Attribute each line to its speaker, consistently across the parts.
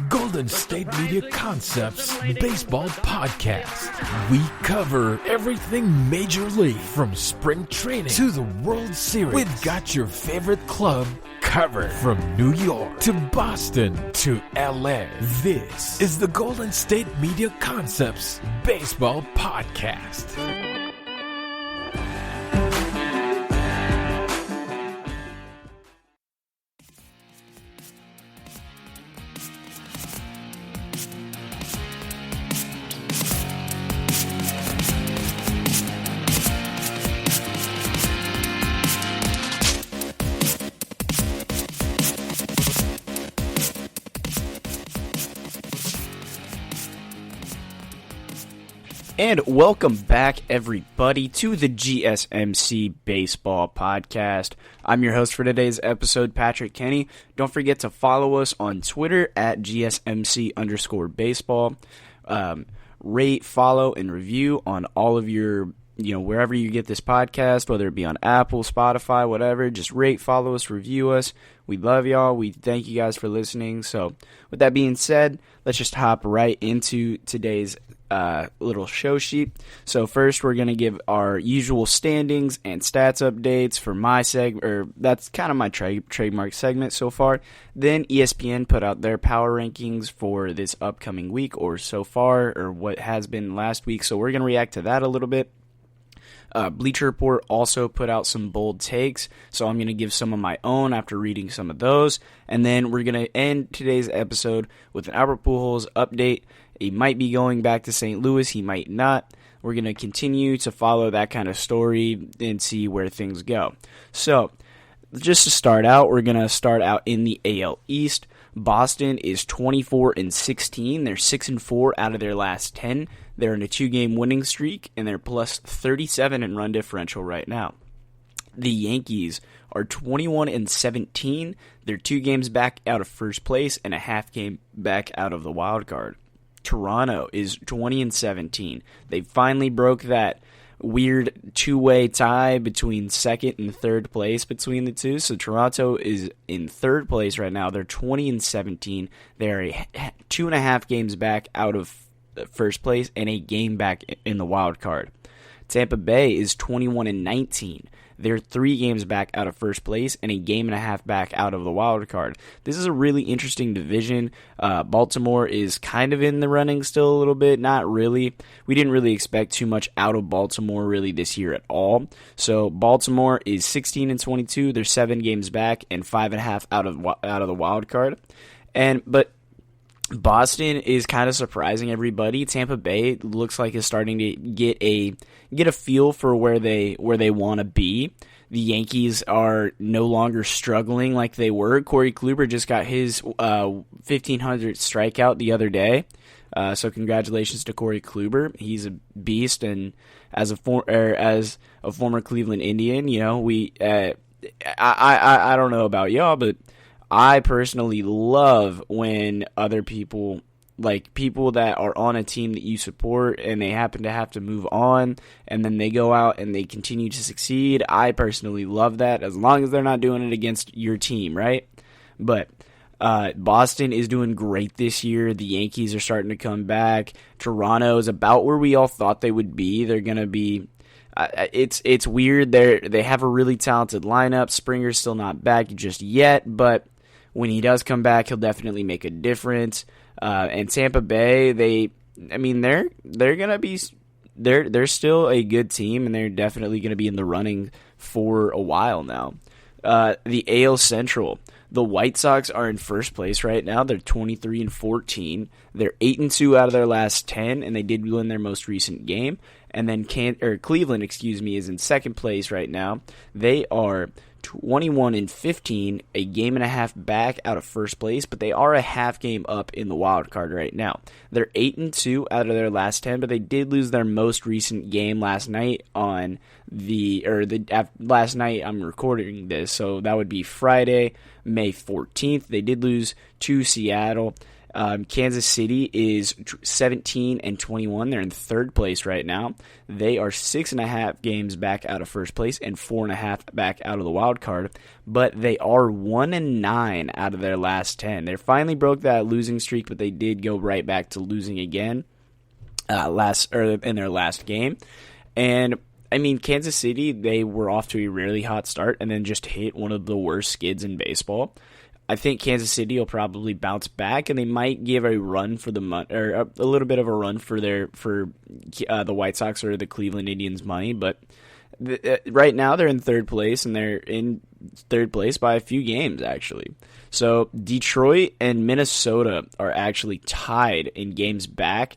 Speaker 1: Golden State Media Concepts Baseball Podcast. We cover everything Major League, from spring training to the World Series. We've got your favorite club covered, from New York to Boston to LA. This is the Golden State Media Concepts Baseball Podcast.
Speaker 2: And welcome back, everybody, to the GSMC Baseball Podcast. I'm your host for today's episode, Patrick Kenny. Don't forget to follow us on Twitter at GSMC_baseball. Rate, follow, and review on all of your, wherever you get this podcast, whether it be on Apple, Spotify, whatever. Just rate, follow us, review us. We love y'all. We thank you guys for listening. So, with that being said, let's just hop right into today's little show sheet. So first, we're going to give our usual standings and stats updates for my that's kind of my trademark segment so far. Then ESPN put out their power rankings for this upcoming week, or so far, or what has been last week. So we're going to react to that a little bit. Bleacher Report also put out some bold takes, so I'm going to give some of my own after reading some of those. And then we're going to end today's episode with an Albert Pujols update. He might be going back to St. Louis, he might not. We're going to continue to follow that kind of story and see where things go. So, just to start out, we're going to start out in the AL East. Boston is 24-16. They're 6-4 out of their last 10. They're in a 2-game winning streak, and they're plus 37 in run differential right now. The Yankees are 21-17. They're 2 games back out of first place and a half game back out of the wild card. Toronto is 20-17. They finally broke that weird two-way tie between second and third place between the two. So Toronto is in third place right now. They're 20-17. They're 2.5 games back out of first place and a game back in the wild card. Tampa Bay is 21-19. They're 3 games back out of first place and a game and a half back out of the wild card. This is a really interesting division. Baltimore is kind of in the running still a little bit. Not really. We didn't really expect too much out of Baltimore really this year at all. So Baltimore is 16-22. They're 7 games back and 5.5 out of the wild card. But Boston is kind of surprising everybody. Tampa Bay looks like is starting to get a feel for where they want to be. The Yankees are no longer struggling like they were. Corey Kluber just got his 1,500th strikeout the other day. So congratulations to Corey Kluber. He's a beast, and as a former Cleveland Indian, I don't know about y'all, but I personally love when other people, like people that are on a team that you support and they happen to have to move on and then they go out and they continue to succeed. I personally love that, as long as they're not doing it against your team, right? But Boston is doing great this year. The Yankees are starting to come back. Toronto is about where we all thought they would be. They're going to be it's weird. They have a really talented lineup. Springer's still not back just yet, but when he does come back, he'll definitely make a difference. And Tampa Bay, they're still a good team, and they're definitely going to be in the running for a while now. The AL Central, the White Sox are in first place right now. They're 23-14. They're 8-2 out of their last 10, and they did win their most recent game. And then Cleveland, is in second place right now. They are 21-15, a game and a half back out of first place, but they are a half game up in the wild card right now. They're 8-2 out of their last 10, but they did lose their most recent game last night last night I'm recording this, so that would be Friday, May 14th. They did lose to Seattle. Kansas City is 17-21. They're in third place right now. They are 6.5 games back out of first place and 4.5 back out of the wild card. But they are 1-9 out of their last 10. They finally broke that losing streak, but they did go right back to losing again in their last game. And I mean, Kansas City, they were off to a really hot start and then just hit one of the worst skids in baseball. I think Kansas City will probably bounce back, and they might give a run for the or a little bit of a run for the White Sox or the Cleveland Indians money. But right now they're in third place, and they're in third place by a few games actually. So Detroit and Minnesota are actually tied in games back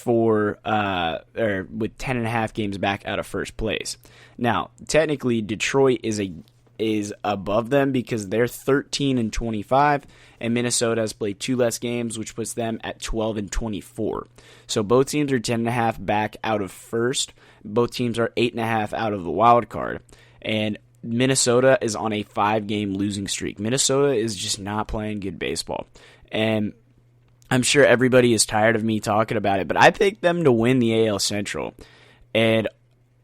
Speaker 2: with 10.5 games back out of first place. Now, technically, Detroit is above them because they're 13-25, and Minnesota has played 2 less games, which puts them at 12-24. So both teams are 10.5 back out of first. Both teams are 8.5 out of the wild card, and Minnesota is on a 5-game losing streak. Minnesota is just not playing good baseball, and I'm sure everybody is tired of me talking about it, but I picked them to win the AL Central, and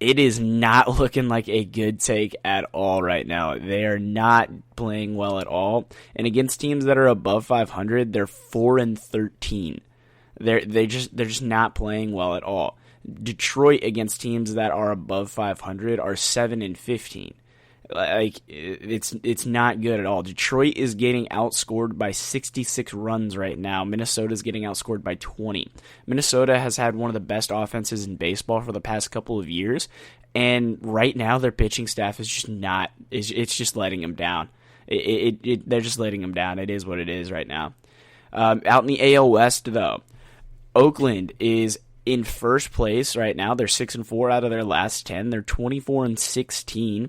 Speaker 2: it is not looking like a good take at all right now. They are not playing well at all. And against teams that are above 500, they're 4-13. They're just not playing well at all. Detroit against teams that are above 500 are 7-15. Like, it's not good at all. Detroit is getting outscored by 66 runs right now. Minnesota is getting outscored by 20. Minnesota has had one of the best offenses in baseball for the past couple of years, and right now their pitching staff is just not. It's just letting them down. They're just letting them down. It is what it is right now. Out in the AL West, though, Oakland is in first place right now. They're 6-4 out of their last 10. They're 24-16.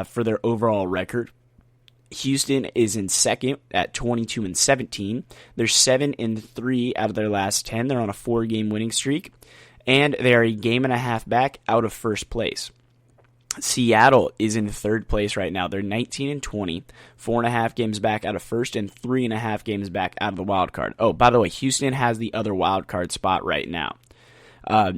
Speaker 2: For their overall record. Houston is in second at 22-17. They're 7-3 out of their last 10. They're on a 4-game winning streak, and they are a game and a half back out of first place. Seattle is in third place right now. They're 19-20, 4.5 games back out of first, and 3.5 games back out of the wild card. Oh, by the way, Houston has the other wild card spot right now.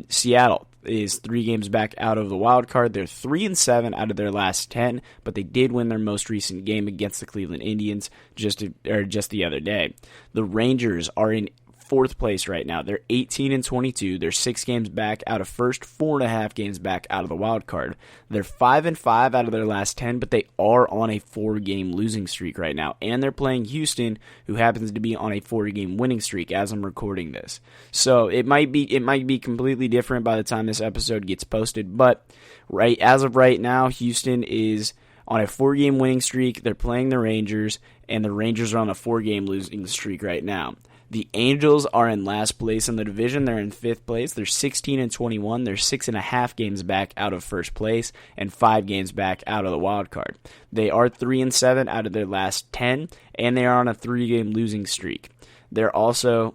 Speaker 2: Seattle is 3 games back out of the wild card. They're 3-7 out of their last 10, but they did win their most recent game against the Cleveland Indians just the other day. The Rangers are in fourth place right now. They're 18-22. They're 6 games back out of first, 4.5 games back out of the wild card. They're 5-5 out of their last 10, but they are on a 4-game losing streak right now, and they're playing Houston, who happens to be on a 4-game winning streak as I'm recording this. So it might be completely different by the time this episode gets posted, but as of right now, Houston is on a 4-game winning streak. They're playing the Rangers, and the Rangers are on a 4-game losing streak right now. The Angels are in last place in the division. They're in fifth place. They're 16-21. They're 6.5 games back out of first place and 5 games back out of the wild card. They are 3-7 out of their last 10, and they are on a 3-game losing streak. They're also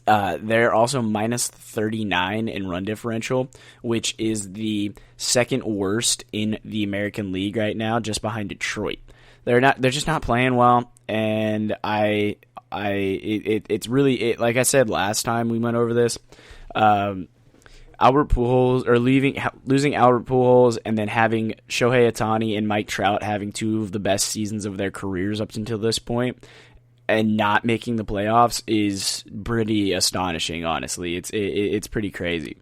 Speaker 2: minus 39 in run differential, which is the second worst in the American League right now, just behind Detroit. They're just not playing well, and it's really like I said last time we went over this. Albert Pujols, or losing Albert Pujols, and then having Shohei Ohtani and Mike Trout having 2 of the best seasons of their careers up until this point, and not making the playoffs is pretty astonishing. Honestly, it's pretty crazy.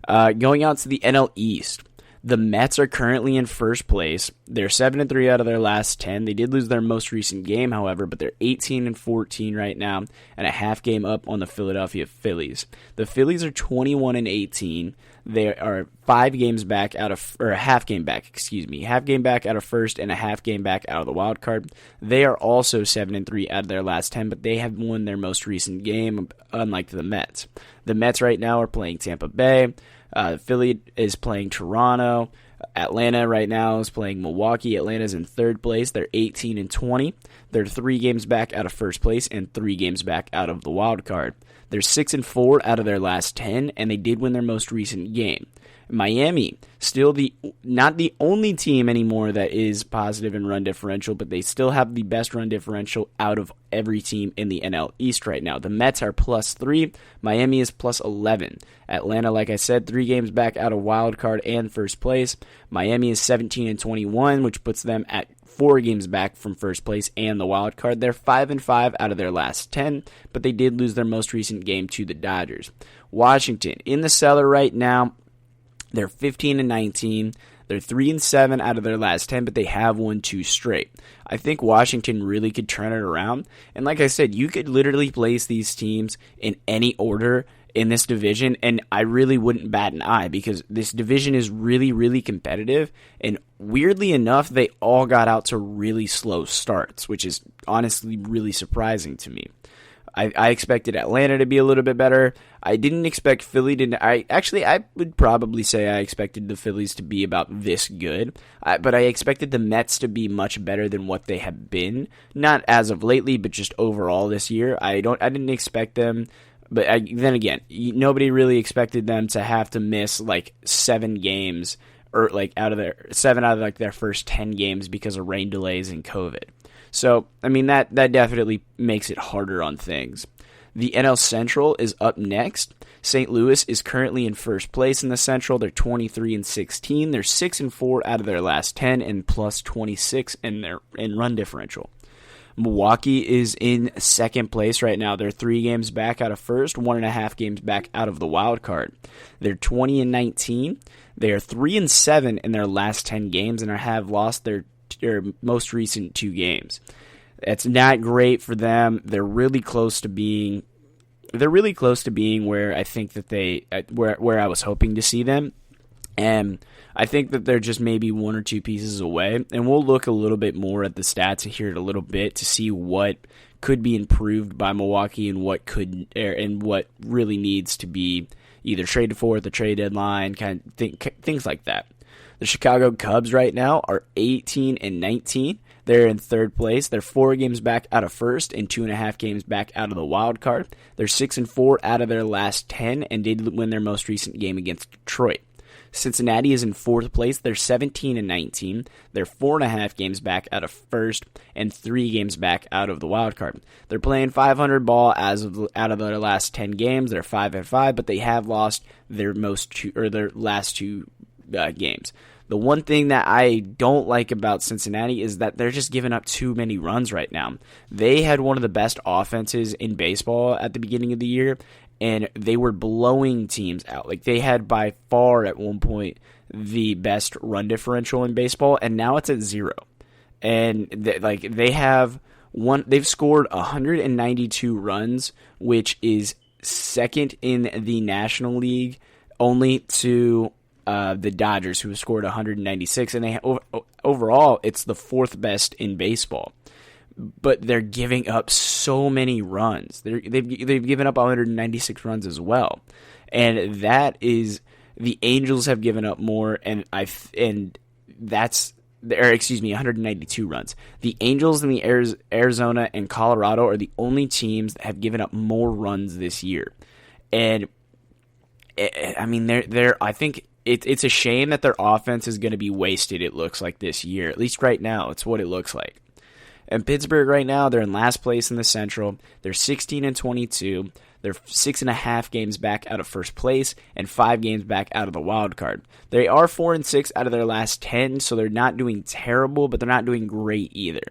Speaker 2: Going out to the NL East. The Mets are currently in first place. They're 7-3 out of their last 10. They did lose their most recent game, however, but they're 18-14 right now, and a half game up on the Philadelphia Phillies. The Phillies are 21-18. They are 5 games back out of, or a half game back out of first and a half game back out of the wild card. They are also 7-3 out of their last 10, but they have won their most recent game, unlike the Mets. The Mets right now are playing Tampa Bay. Philly is playing Toronto. Atlanta right now is playing Milwaukee. Atlanta's in third place. They're 18-20. They're 3 games back out of first place and 3 games back out of the wild card. They're 6-4 out of their last 10, and they did win their most recent game. Miami, still not the only team anymore that is positive in run differential, but they still have the best run differential out of every team in the NL East right now. The Mets are +3, Miami is +11. Atlanta, like I said, 3 games back out of wild card and first place. Miami is 17-21, which puts them at 4 games back from first place and the wild card. They're 5-5 out of their last 10, but they did lose their most recent game to the Dodgers. Washington in the cellar right now. They're 15-19. They're 3-7 out of their last 10, but they have won 2 straight. I think Washington really could turn it around. And like I said, you could literally place these teams in any order in this division, and I really wouldn't bat an eye because this division is really, really competitive. And weirdly enough, they all got out to really slow starts, which is honestly really surprising to me. I expected Atlanta to be a little bit better. I didn't expect Philly to. I would probably say I expected the Phillies to be about this good, but I expected the Mets to be much better than what they have been. Not as of lately, but just overall this year. I didn't expect them. But then again, nobody really expected them to have to miss like 7 games or like out of their first 10 games because of rain delays and COVID. So, I mean, that definitely makes it harder on things. The NL Central is up next. St. Louis is currently in first place in the Central. They're 23-16. They're 6-4 out of their last 10 and +26 in run differential. Milwaukee is in second place right now. They're 3 games back out of first, 1.5 games back out of the wild card. They're 20-19. They are 3-7 in their last 10 games and have lost their most recent 2 games. It's not great for them. They're really close to being where I think that where I was hoping to see them. And I think that they're just maybe 1 or 2 pieces away. And we'll look a little bit more at the stats and hear it a little bit to see what could be improved by Milwaukee and what really needs to be either traded for at the trade deadline, things like that. The Chicago Cubs right now are 18-19. They're in third place. They're 4 games back out of first and 2.5 games back out of the wild card. They're 6-4 out of their last 10 and did win their most recent game against Detroit. Cincinnati is in fourth place. They're 17-19. They're 4.5 games back out of first and 3 games back out of the wild card. They're playing 500 ball out of their last 10 games. They're 5-5, but they have lost their last 2 games. The one thing that I don't like about Cincinnati is that they're just giving up too many runs right now. They had one of the best offenses in baseball at the beginning of the year, and they were blowing teams out. Like, they had by far at one point the best run differential in baseball, and now it's at 0. And they've scored 192 runs, which is second in the National League, only to the Dodgers, who have scored 196, and overall it's the 4th best in baseball. But they're giving up so many runs. They've given up 196 runs as well, and that is the Angels have given up more, and 192 runs. The Angels and the Arizona and Colorado are the only teams that have given up more runs this year, and I mean I think. It's a shame that their offense is going to be wasted, it looks like, this year. At least right now, it's what it looks like. And Pittsburgh right now, they're in last place in the Central. They're 16-22. They're 6.5 games back out of first place and 5 games back out of the wild card. They are 4-6 out of their last 10, so they're not doing terrible, but they're not doing great either.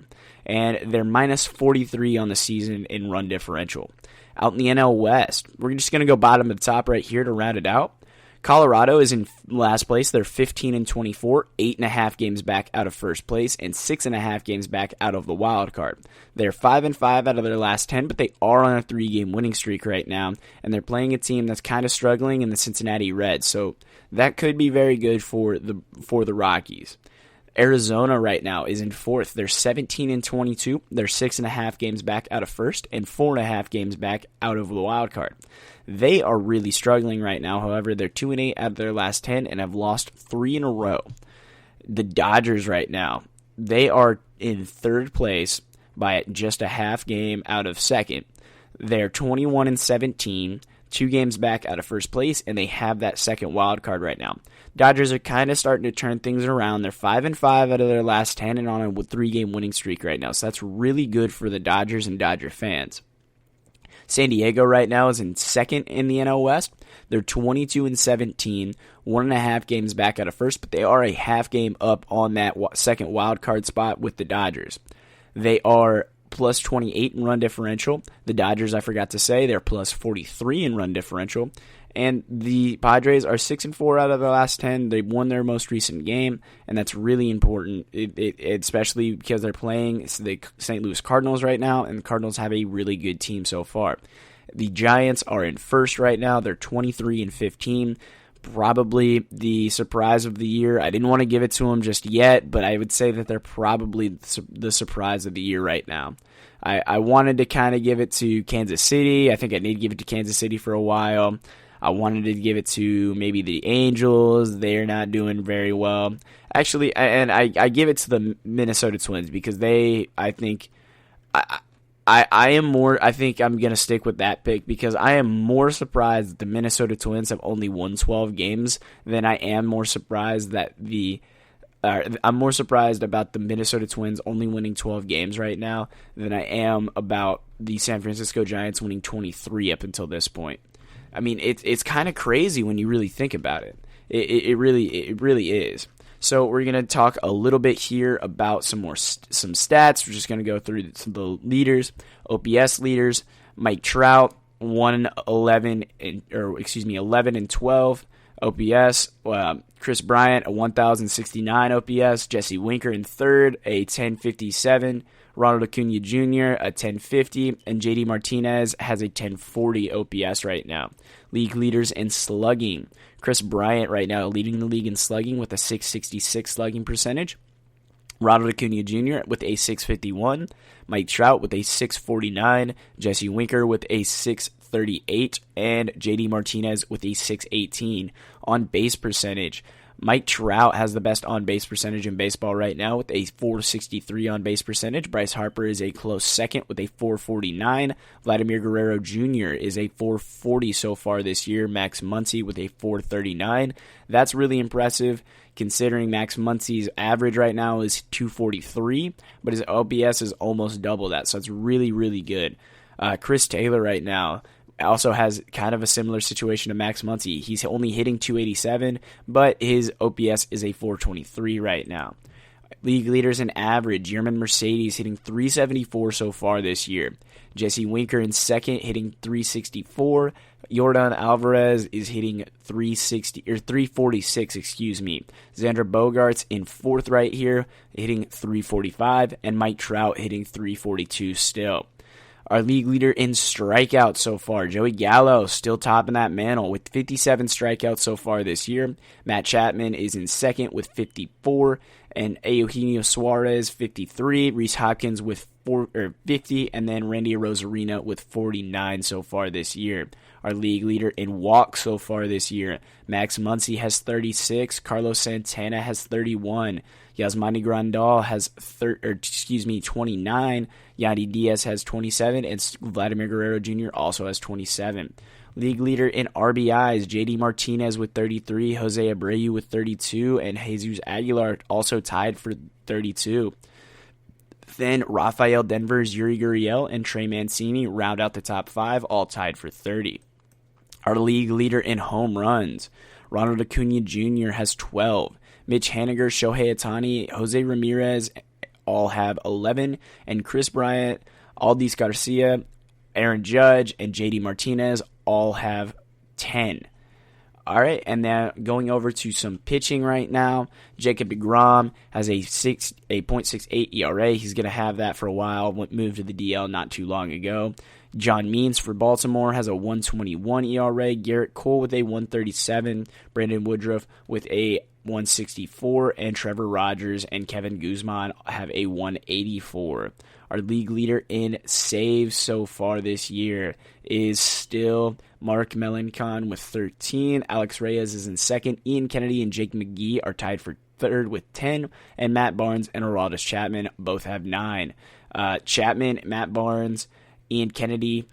Speaker 2: And they're -43 on the season in run differential. Out in the NL West, we're just going to go bottom to top right here to round it out. Colorado is in last place. They're 15-24, 8.5 games back out of first place, and 6.5 games back out of the wild card. They're 5-5 out of their last 10, but they are on a 3-game winning streak right now, and they're playing a team that's kind of struggling in the Cincinnati Reds, so that could be very good for the Rockies. Arizona right now is in 4th. They're 17-22. They're 6.5 games back out of first and 4.5 games back out of the wild card. They are really struggling right now. However, they're 2-8 out of their last 10 and have lost 3 in a row. The Dodgers right now, they are in 3rd place by just a half game out of 2nd. They're 21-17. 2 games back out of first place, and they have that second wild card right now. Dodgers are kind of starting to turn things around. They're 5-5 out of their last 10 and on a 3-game winning streak right now. So that's really good for the Dodgers and Dodger fans. San Diego right now is in second in the NL West. They're 22-17, 1.5 games back out of first, but they are a half game up on that second wild card spot with the Dodgers. They are plus 28 in run differential. The Dodgers, I forgot to say, they're plus 43 in run differential. And the Padres are 6-4 out of the last 10. They won their most recent game, and that's really important, especially because they're playing the St. Louis Cardinals right now, and the Cardinals have a really good team so far. The Giants are in first right now. They're 23-15. Probably the surprise of the year. I didn't want to give it to them just yet, but I would say that they're probably the surprise of the year right now. I wanted to kind of give it to Kansas City. I think I need to give it to Kansas City for a while. I wanted to give it to maybe the Angels. They're not doing very well. Actually, and I give it to the Minnesota Twins because I think I'm going to stick with that pick because I am more surprised that the Minnesota Twins have only won 12 games than I am more surprised that I'm more surprised about the Minnesota Twins only winning 12 games right now than I am about the San Francisco Giants winning 23 up until this point. I mean, it's kind of crazy when you really think about it. It really is. So we're going to talk a little bit here about some stats. We're just going to go through the leaders, OPS leaders. Mike Trout, 11 and 12 OPS. Chris Bryant, a 1,069 OPS. Jesse Winker in third, a 1057. Ronald Acuna Jr., a 1050, and JD Martinez has a 1040 OPS right now. League leaders in slugging. Chris Bryant right now leading the league in slugging with a 666 slugging percentage. Ronald Acuna Jr. with a 651. Mike Trout with a 649. Jesse Winker with a 638. And JD Martinez with a 618 on base percentage. Mike Trout has the best on-base percentage in baseball right now with a 463 on-base percentage. Bryce Harper is a close second with a 449. Vladimir Guerrero Jr. is a 440 so far this year. Max Muncy with a 439. That's really impressive considering Max Muncy's average right now is 243, but his OPS is almost double that, so it's really, really good. Chris Taylor right now also has kind of a similar situation to Max Muncy. He's only hitting 287, but his OPS is a 423 right now. League leaders in average, Yerman Mercedes hitting 374 so far this year. Jesse Winker in second hitting 364. Yordan Alvarez is hitting 346, Xander Bogaerts in fourth right here hitting 345, and Mike Trout hitting 342 still. Our league leader in strikeouts so far, Joey Gallo, still topping that mantle with 57 strikeouts so far this year. Matt Chapman is in second with 54, and Eugenio Suarez 53. Rhys Hopkins with 50, and then Randy Arozarena with 49 so far this year. Our league leader in walks so far this year, Max Muncy has 36. Carlos Santana has 31. Yasmani Grandal has 29. Yandy Diaz has 27, and Vladimir Guerrero Jr. also has 27. League leader in RBIs, JD Martinez with 33, Jose Abreu with 32, and Jesus Aguilar also tied for 32. Then Rafael Devers, Yuri Gurriel, and Trey Mancini round out the top 5, all tied for 30. Our league leader in home runs, Ronald Acuna Jr. has 12. Mitch Haniger, Shohei Ohtani, Jose Ramirez all have 11, and Chris Bryant, Aldis Garcia, Aaron Judge, and JD Martinez all have 10. All right, and then going over to some pitching right now, Jacob deGrom has a .68 ERA. He's going to have that for a while. Moved to the DL not too long ago. John Means for Baltimore has a 1.21 ERA. Garrett Cole with a 1.37. Brandon Woodruff with a 1.64. And Trevor Rogers and Kevin Guzman have a 1.84. Our league leader in saves so far this year is still Mark Melancon with 13. Alex Reyes is in second. Ian Kennedy and Jake McGee are tied for third with 10. And Matt Barnes and Aroldis Chapman both have 9. Chapman, Matt Barnes, Ian Kennedy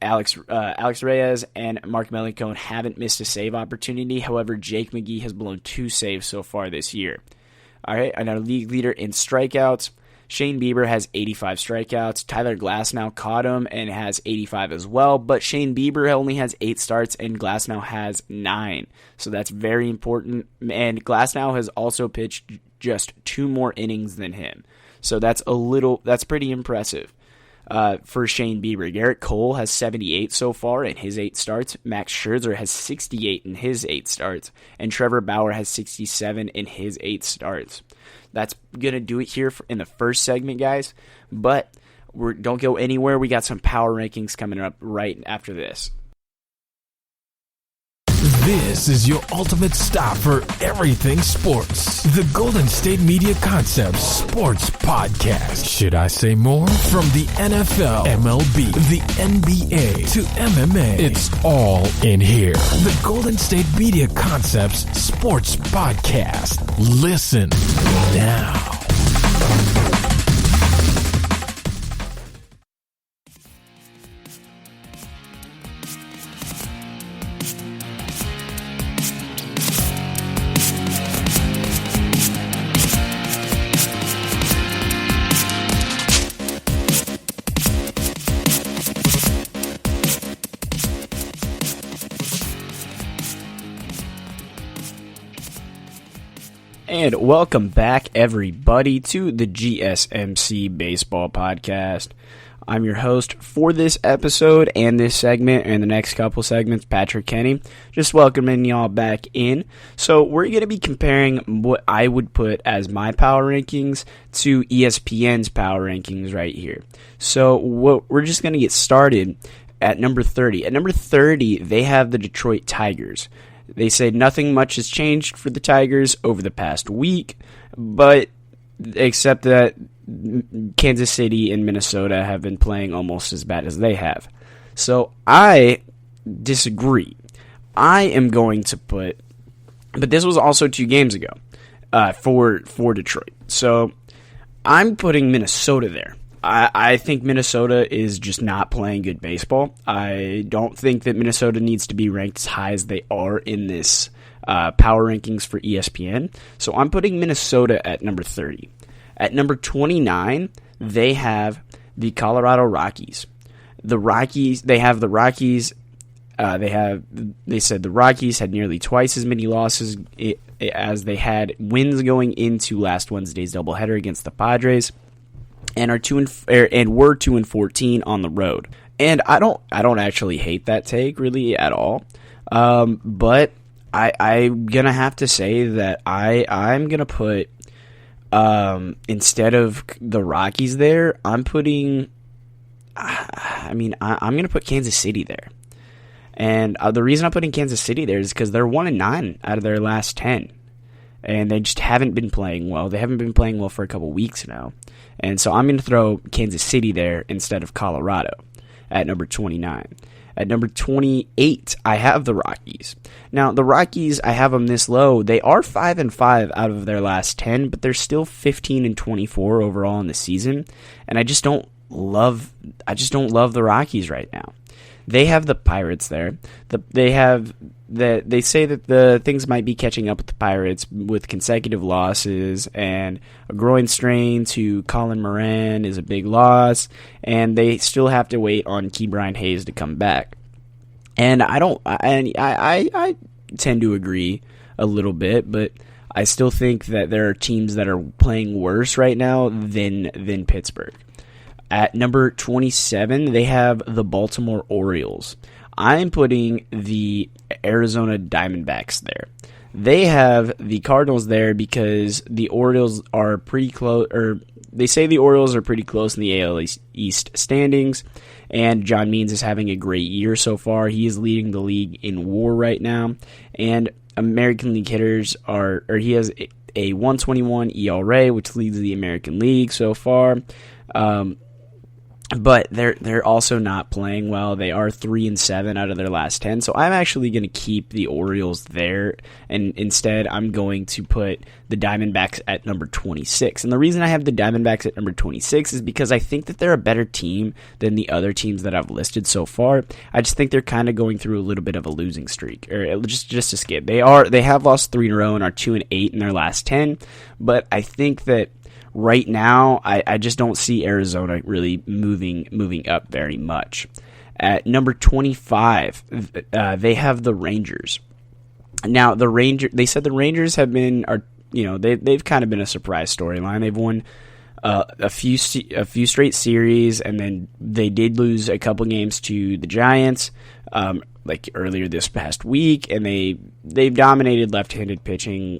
Speaker 2: Alex Reyes and Mark Melincone haven't missed a save opportunity. However, Jake McGee has blown 2 saves so far this year. All right, and our league leader in strikeouts, Shane Bieber has 85 strikeouts. Tyler Glasnow caught him and has 85 as well, but Shane Bieber only has 8 starts and Glasnow has 9. So that's very important. And Glasnow has also pitched just 2 more innings than him. So that's pretty impressive. For Shane Bieber, Garrett Cole has 78 so far in his 8 starts. Max Scherzer has 68 in his 8 starts. And Trevor Bauer has 67 in his 8 starts. That's going to do it here in the first segment, guys. But don't go anywhere. We got some power rankings coming up right after this.
Speaker 1: This is your ultimate stop for everything sports. The Golden State Media Concepts Sports Podcast. Should I say more? From the NFL, MLB, the NBA to MMA, it's all in here. The Golden State Media Concepts Sports Podcast. Listen now.
Speaker 2: And welcome back, everybody, to the GSMC Baseball Podcast. I'm your host for this episode and this segment and the next couple segments, Patrick Kenny. Just welcoming y'all back in. So we're going to be comparing what I would put as my power rankings to ESPN's power rankings right here. So we're just going to get started at number 30. At number 30, they have the Detroit Tigers. They say nothing much has changed for the Tigers over the past week, but except that Kansas City and Minnesota have been playing almost as bad as they have. So I disagree. I am going to put, but this was also 2 games ago for Detroit. So I'm putting Minnesota there. I think Minnesota is just not playing good baseball. I don't think that Minnesota needs to be ranked as high as they are in this power rankings for ESPN. So I'm putting Minnesota at number 30. At number 29, they have the Colorado Rockies. They said the Rockies had nearly twice as many losses as they had wins going into last Wednesday's doubleheader against the Padres. And were 2-14 on the road, and I don't actually hate that take really at all. But I'm gonna have to say that I'm gonna put instead of the Rockies there, I'm gonna put Kansas City there. And the reason I'm putting Kansas City there is because they're 1-9 out of their last 10. And they just haven't been playing well. They haven't been playing well for a couple weeks now. And so I'm going to throw Kansas City there instead of Colorado at number 29. At number 28, I have the Rockies. Now, the Rockies, I have them this low. They are 5-5 out of their last 10, but they're still 15-24 overall in the season. And I just don't love the Rockies right now. They have the Pirates there. They say that the things might be catching up with the Pirates with consecutive losses, and a groin strain to Colin Moran is a big loss, and they still have to wait on Ke'Bryan Hayes to come back. And I tend to agree a little bit, but I still think that there are teams that are playing worse right now than Pittsburgh. At number 27, they have the Baltimore Orioles. I'm putting the Arizona Diamondbacks there. They have the Cardinals there because the Orioles are pretty close, or they say the Orioles are pretty close in the AL East standings, and John Means is having a great year so far. He is leading the league in WAR right now, and American League hitters he has a 121 ERA, which leads the American League so far. But they're also not playing well. They are 3-7 out of their last 10. So I'm actually going to keep the Orioles there, and instead I'm going to put the Diamondbacks at number 26. And the reason I have the Diamondbacks at number 26 is because I think that they're a better team than the other teams that I've listed so far. I just think they're kind of going through a little bit of a losing streak, or just a skid. They have lost 3 in a row and are 2-8 in their last 10. But I think that right now, I just don't see Arizona really moving up very much. At number 25, they have the Rangers. Now, they said the Rangers they've kind of been a surprise storyline. They've won a few straight series, and then they did lose a couple games to the Giants, like earlier this past week, and they've dominated left-handed pitching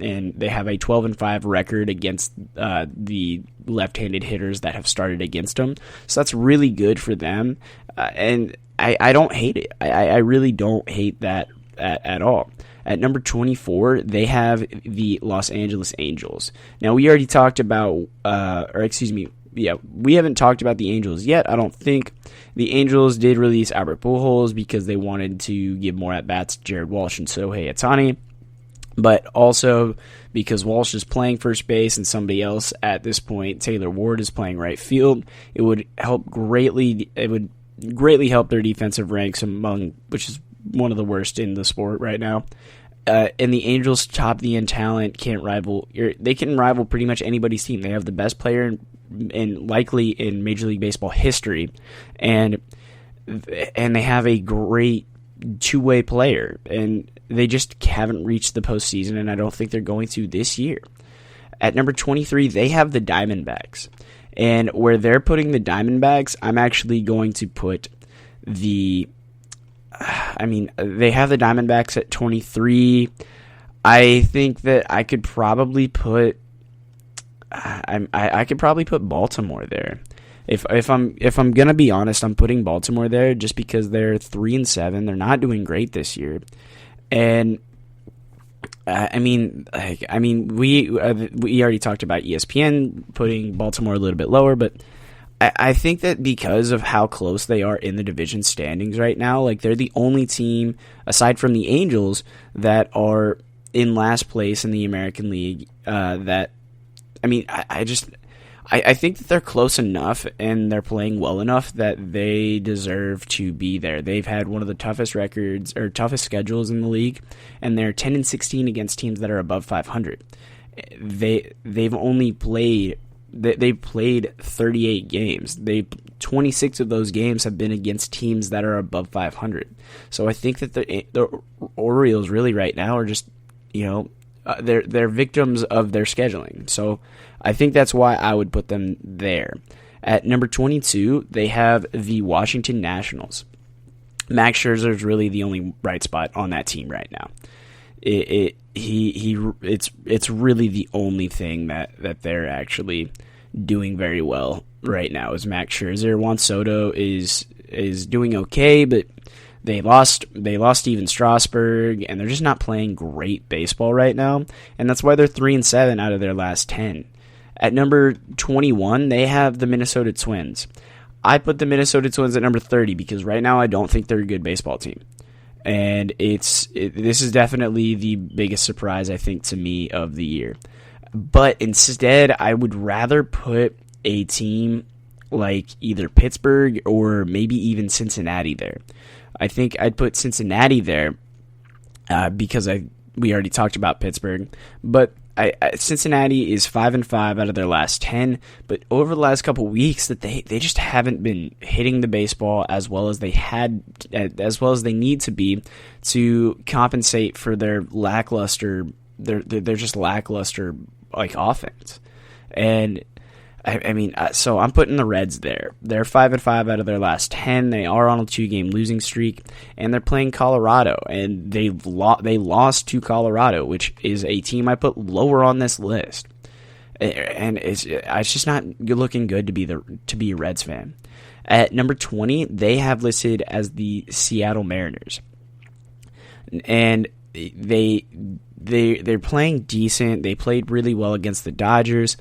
Speaker 2: and they have a 12-5 record against the left-handed hitters that have started against them. So that's really good for them, and I don't hate it. I really don't hate that at all. At number 24, they have the Los Angeles Angels. Now, we already talked about, we haven't talked about the Angels yet. I don't think. The Angels did release Albert Pujols because they wanted to give more at-bats to Jared Walsh and Shohei Ohtani, but also because Walsh is playing first base and somebody else at this point, Taylor Ward, is playing right field. It would greatly help their defensive ranks, which is one of the worst in the sport right now. And the Angels' top-end talent can't rival. They can rival pretty much anybody's team. They have the best player and likely in Major League Baseball history, and they have a great two-way player, and they just haven't reached the postseason, and I don't think they're going to this year. At number 23, they have the Diamondbacks, and where they're putting the Diamondbacks, I'm actually going to put they have the Diamondbacks at 23. I think that I could probably put Baltimore there. If I'm gonna be honest, I'm putting Baltimore there just because they're 3-7. They're not doing great this year, and we already talked about ESPN putting Baltimore a little bit lower, but I think that because of how close they are in the division standings right now, like they're the only team aside from the Angels that are in last place in the American League. I think that they're close enough and they're playing well enough that they deserve to be there. They've had one of the toughest records or toughest schedules in the league, and they're 10-16 against teams that are above 500. They've played 38 games. 26 of those games have been against teams that are above 500. So I think that the Orioles really right now are just, they're victims of their scheduling. So I think that's why I would put them there. At number 22, they have the Washington Nationals. Max Scherzer is really the only bright spot on that team right now. It's really the only thing that they're actually doing very well right now is Max Scherzer. Juan Soto is doing okay, but they lost Steven Strasburg, and they're just not playing great baseball right now, and that's why they're 3-7 out of their last 10. At number 21, they have the Minnesota Twins. I put the Minnesota Twins at number 30 because right now I don't think they're a good baseball team. And this is definitely the biggest surprise, I think, to me of the year. But instead, I would rather put a team like either Pittsburgh or maybe even Cincinnati there. I think I'd put Cincinnati there because we already talked about Pittsburgh. But Cincinnati is 5-5 out of their last 10, but over the last couple weeks that they just haven't been hitting the baseball as well as they need to be to compensate for their lackluster like offense. And so I'm putting the Reds there. They're 5-5 out of their last 10. They are on a 2-game losing streak, and they're playing Colorado. And they lost to Colorado, which is a team I put lower on this list. And it's just not looking good to be a Reds fan. At number 20, they have listed as the Seattle Mariners, and they're playing decent. They played really well against the Dodgers.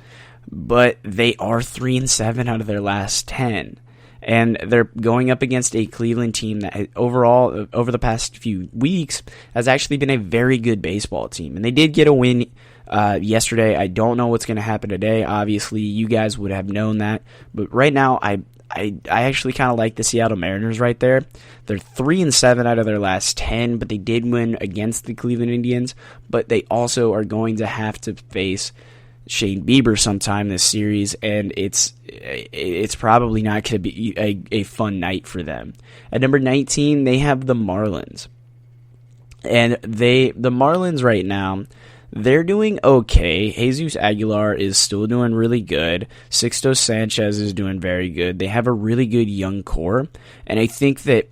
Speaker 2: but they are 3-7 out of their last 10. And they're going up against a Cleveland team that overall, over the past few weeks, has actually been a very good baseball team. And they did get a win yesterday. I don't know what's going to happen today. Obviously, you guys would have known that. But right now, I actually kind of like the Seattle Mariners right there. They're 3-7 out of their last 10, but they did win against the Cleveland Indians. But they also are going to have to face Shane Bieber sometime this series, and it's probably not going to be a fun night for them. At number 19, they have the Marlins. And the Marlins right now, they're doing okay. Jesus Aguilar is still doing really good. Sixto Sanchez is doing very good. They have a really good young core, and I think that,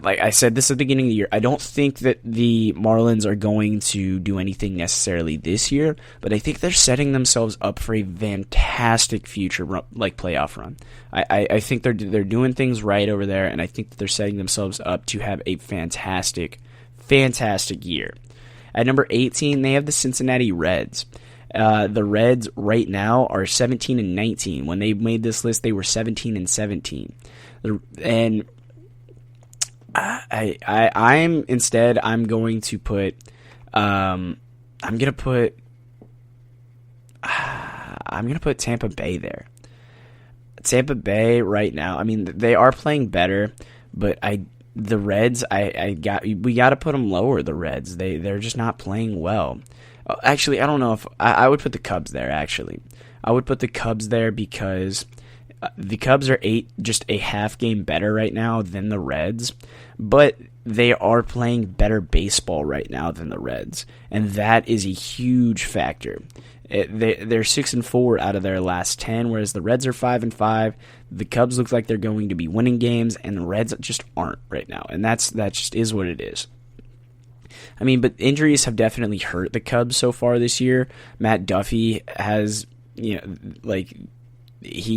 Speaker 2: like I said this at the beginning of the year, I don't think that the Marlins are going to do anything necessarily this year, but I think they're setting themselves up for a fantastic future, like playoff run. I think they're doing things right over there, and I think that they're setting themselves up to have a fantastic year. At number 18, they have the Cincinnati Reds. The Reds right now are 17-19. When they made this list, they were 17-17, and I'm going to put Tampa Bay there. Tampa Bay right now, I mean, they are playing better, but the Reds, we got to put them lower. The Reds, they're just not playing well. Actually, I don't know if I would put the Cubs there. Actually, I would put the Cubs there because the Cubs are just a half game better right now than the Reds, but they are playing better baseball right now than the Reds, and that is a huge factor. They're 6-4 out of their last 10, whereas the Reds are 5-5. The Cubs look like they're going to be winning games, and the Reds just aren't right now, and that just is what it is. I mean, but injuries have definitely hurt the Cubs so far this year. Matt Duffy has, he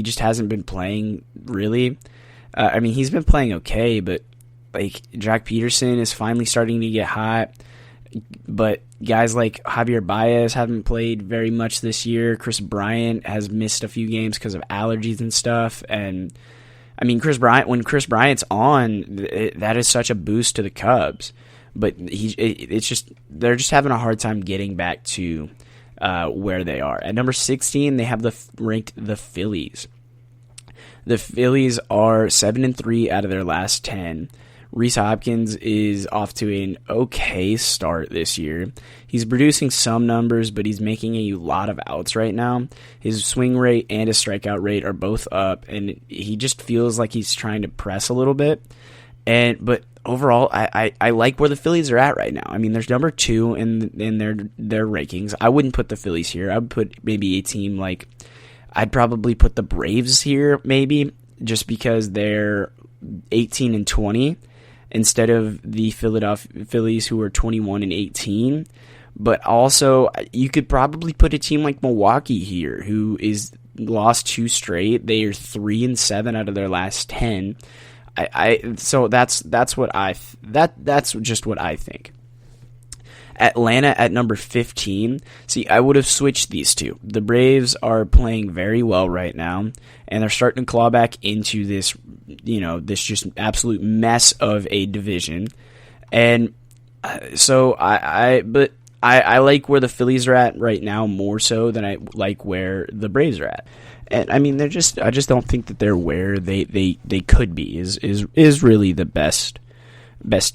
Speaker 2: just hasn't been playing really. I mean, he's been playing okay, but Jack Peterson is finally starting to get hot. But guys like Javier Baez haven't played very much this year. Chris Bryant has missed a few games because of allergies and stuff. And I mean, when Chris Bryant's on, that is such a boost to the Cubs. But they're just having a hard time getting back to where they are. At number 16, they have ranked the Phillies. The Phillies are 7-3 out of their last 10. Rhys Hopkins is off to an okay start this year. He's producing some numbers, but he's making a lot of outs right now. His swing rate and his strikeout rate are both up, and he just feels like he's trying to press a little bit. But overall, I like where the Phillies are at right now. I mean, there's number 2 in their rankings. I wouldn't put the Phillies here. I would put maybe a team like, I'd probably put the Braves here, maybe, just because they're 18-20 instead of the Philadelphia Phillies, who are 21-18. But also, you could probably put a team like Milwaukee here, who is lost 2 straight. They are 3-7 out of their last 10. So that's just what I think. Atlanta at number 15. See, I would have switched these two. The Braves are playing very well right now, and they're starting to claw back into this, this just absolute mess of a division. And so I like where the Phillies are at right now more so than I like where the Braves are at. And I mean, I just don't think that they're where they could be is really the best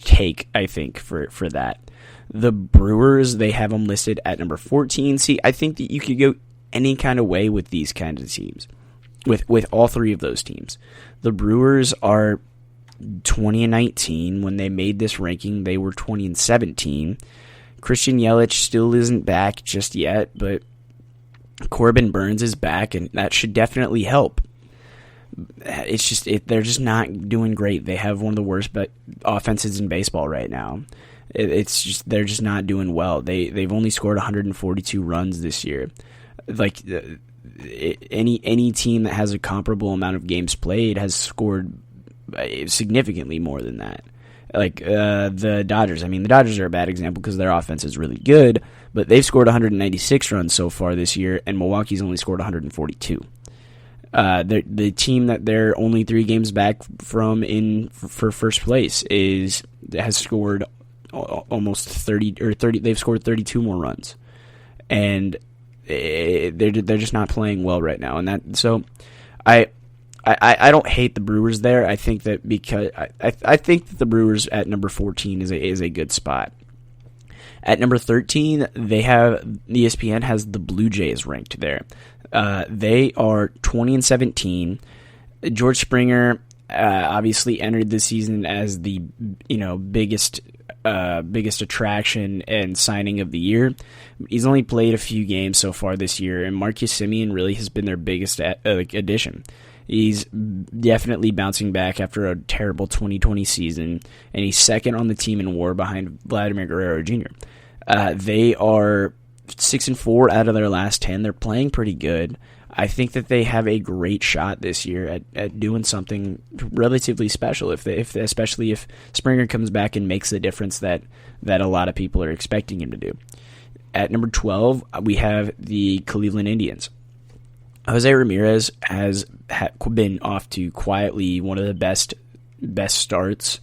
Speaker 2: take, I think, for that. The Brewers, they have them listed at number 14. See, I think that you could go any kind of way with these kinds of teams, with all 3 of those teams. The Brewers are 20-19. When they made this ranking, they were 20-17. Christian Yelich still isn't back just yet, but Corbin Burns is back, and that should definitely help. It's just they're just not doing great. They have one of the worst offenses in baseball right now. They're just not doing well. They've only scored 142 runs this year. Like any team that has a comparable amount of games played has scored significantly more than that. Like the Dodgers. I mean, the Dodgers are a bad example because their offense is really good, but they've scored 196 runs so far this year, and Milwaukee's only scored 142. The team that they're only 3 games back from for first place has scored almost 30. They've scored 32 more runs, and they're just not playing well right now. And I don't hate the Brewers there. I think that because I think that the Brewers at number 14 is a good spot. At number 13, ESPN has the Blue Jays ranked there. They are 20-17. George Springer obviously entered the season as the biggest attraction and signing of the year. He's only played a few games so far this year, and Marcus Semien really has been their biggest addition. He's definitely bouncing back after a terrible 2020 season, and he's second on the team in WAR behind Vladimir Guerrero Jr. They are 6-4 out of their last 10. They're playing pretty good. I think that they have a great shot this year at doing something relatively special. Especially if Springer comes back and makes the difference that a lot of people are expecting him to do. At number 12, we have the Cleveland Indians. Jose Ramirez has been off to quietly one of the best starts.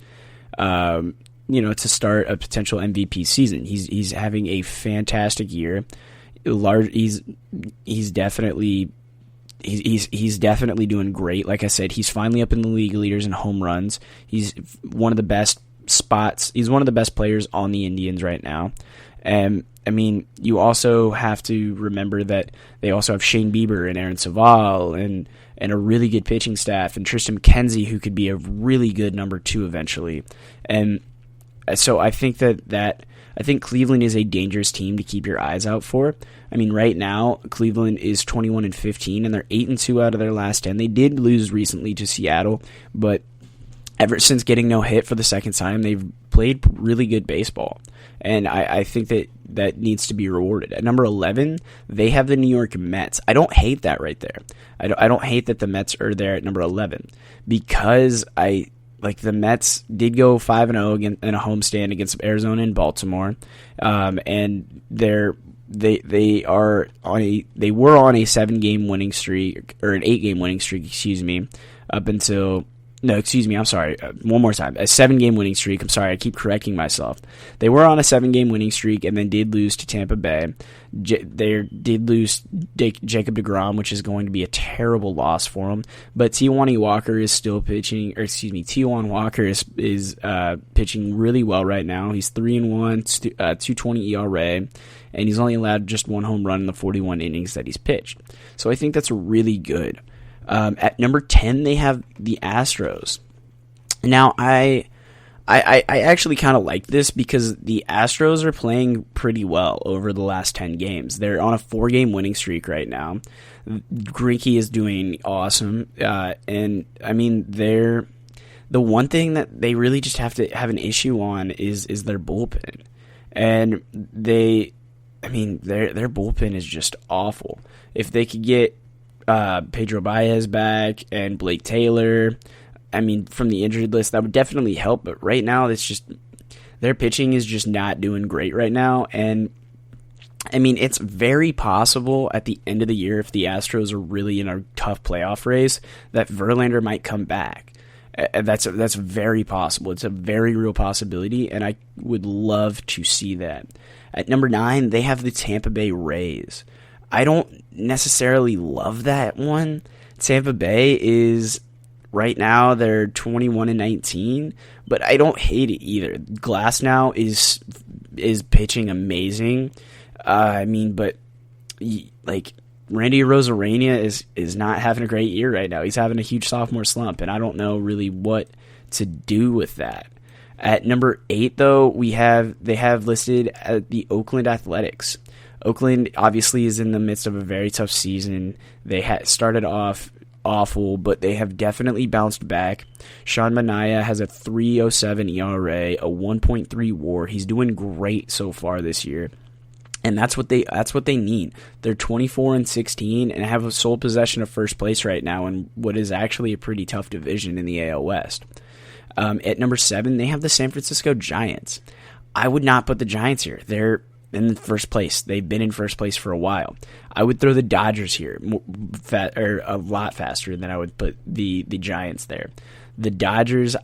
Speaker 2: To start a potential MVP season. He's having a fantastic year. He's definitely doing great. Like I said, he's finally up in the league leaders in home runs. He's one of the best spots. He's one of the best players on the Indians right now. And I mean, you also have to remember that they also have Shane Bieber and Aaron Saval and a really good pitching staff, and Tristan McKenzie, who could be a really good number 2 eventually. And so I think I think Cleveland is a dangerous team to keep your eyes out for. I mean, right now Cleveland is 21-15, and they're 8-2 out of their last 10. They did lose recently to Seattle, but ever since getting no hit for the second time, they've played really good baseball, and I think that needs to be rewarded. At number 11, they have the New York Mets. I don't hate that right there. I don't hate that the Mets are there at number 11 because the Mets did go 5-0 in a homestand against Arizona and Baltimore, and they were on a 7-game winning streak, or an 8-game winning streak, up until. No, excuse me, I'm sorry. One more time. A 7-game winning streak. I'm sorry, I keep correcting myself. They were on a 7-game winning streak and then did lose to Tampa Bay. They did lose Jacob deGrom, which is going to be a terrible loss for them. But Taijuan Walker is still pitching, Taijuan Walker is pitching really well right now. He's 3-1, 2.20 ERA, and he's only allowed just 1 home run in the 41 innings that he's pitched. So I think that's really good. At number 10, they have the Astros. Now, I actually kind of like this because the Astros are playing pretty well over the last 10 games. They're on a 4-game winning streak right now. Greinke is doing awesome, and I mean the one thing that they really just have to have an issue on is their bullpen, and their bullpen is just awful. If they could get Pedro Baez back and Blake Taylor, I mean, from the injured list, that would definitely help. But right now, it's just their pitching is just not doing great right now. And I mean, it's very possible at the end of the year, if the Astros are really in a tough playoff race, that Verlander might come back. That's very possible. It's a very real possibility, and I would love to see that. At number 9, they have the Tampa Bay Rays. I don't necessarily love that one. Tampa Bay is, right now, they're 21-19, but I don't hate it either. Glasnow is pitching amazing. But Randy Arozarena is not having a great year right now. He's having a huge sophomore slump, and I don't know really what to do with that. At number 8, though, they have listed the Oakland Athletics. Oakland obviously is in the midst of a very tough season. They started off awful, but they have definitely bounced back. Sean Manaea has a 3.07 ERA, a 1.3 WAR. He's doing great so far this year, and that's what they need. They're 24-16 and have a sole possession of first place right now in what is actually a pretty tough division in the AL West. At number 7, they have the San Francisco Giants. I would not put the Giants here. in first place. They've been in first place for a while. I would throw the Dodgers here a lot faster than I would put the Giants there. The Dodgers,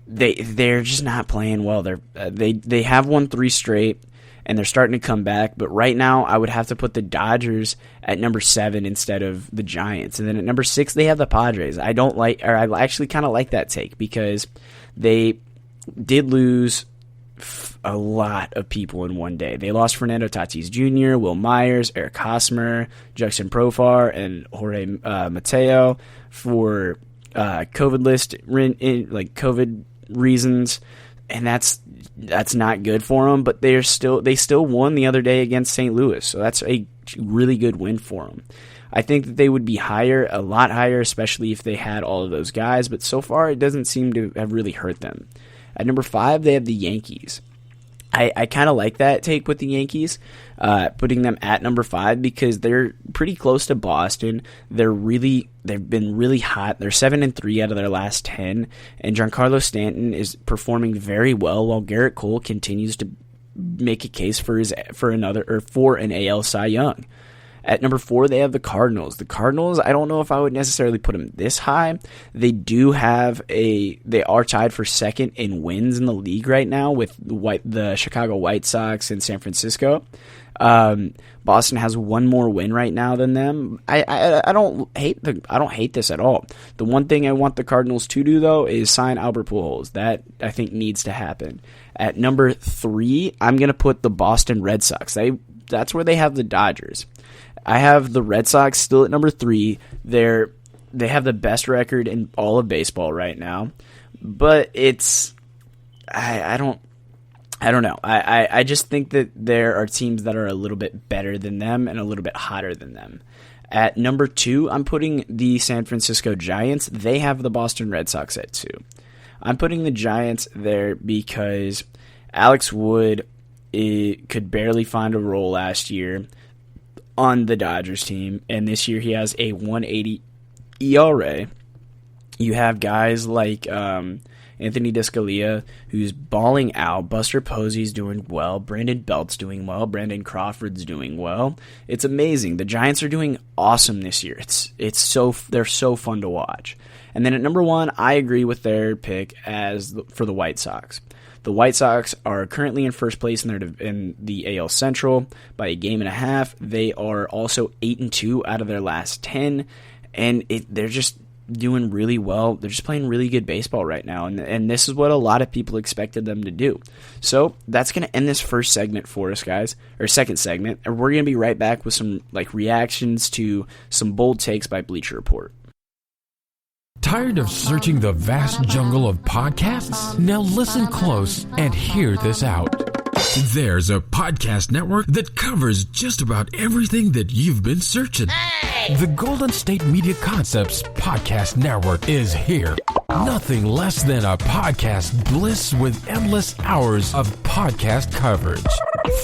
Speaker 2: they're just not playing well. They have won 3 straight, and they're starting to come back. But right now, I would have to put the Dodgers at number 7 instead of the Giants. And then at number 6, they have the Padres. I actually kind of like that take because they did lose a lot of people in one day. They lost Fernando Tatis Jr., Will Myers, Eric Hosmer, Jackson Profar, and Jorge Mateo for COVID reasons, and that's not good for them. But they still won the other day against St. Louis, so that's a really good win for them. I think that they would be a lot higher, especially if they had all of those guys. But so far, it doesn't seem to have really hurt them. At number 5, they have the Yankees. I kind of like that take with the Yankees, putting them at number 5 because they're pretty close to Boston. They've been really hot. They're 7-3 out of their last 10, and Giancarlo Stanton is performing very well while Garrett Cole continues to make a case for an AL Cy Young. At number 4, they have the Cardinals. The Cardinals, I don't know if I would necessarily put them this high. They are tied for second in wins in the league right now with the Chicago White Sox and San Francisco. Boston has one more win right now than them. I don't hate this at all. The one thing I want the Cardinals to do though is sign Albert Pujols. That I think needs to happen. At number 3, I'm gonna put the Boston Red Sox. That's where they have the Dodgers. I have the Red Sox still at number 3. They have the best record in all of baseball right now, but I don't know. I just think that there are teams that are a little bit better than them and a little bit hotter than them. At number 2, I'm putting the San Francisco Giants. They have the Boston Red Sox at 2. I'm putting the Giants there because Alex Wood could barely find a role last year on the Dodgers team, and this year he has a 1.80 ERA. You have guys like Anthony Descalia, who's balling out. Buster Posey's doing well. Brandon Belt's doing well. Brandon Crawford's doing well. It's amazing. The Giants are doing awesome this year. They're so fun to watch. And then at number 1, I agree with their pick for the White Sox. The White Sox are currently in first place in the AL Central by a game and a half. They are also 8-2 out of their last 10, and they're just doing really well. They're just playing really good baseball right now, and this is what a lot of people expected them to do. So that's going to end this first segment for us, guys, or second segment, and we're going to be right back with some reactions to some bold takes by Bleacher Report.
Speaker 1: Tired of searching the vast jungle of podcasts? Now listen close and hear this out. There's a podcast network that covers just about everything that you've been searching. Hey! The Golden State Media Concepts Podcast Network is here. Nothing less than a podcast bliss with endless hours of podcast coverage.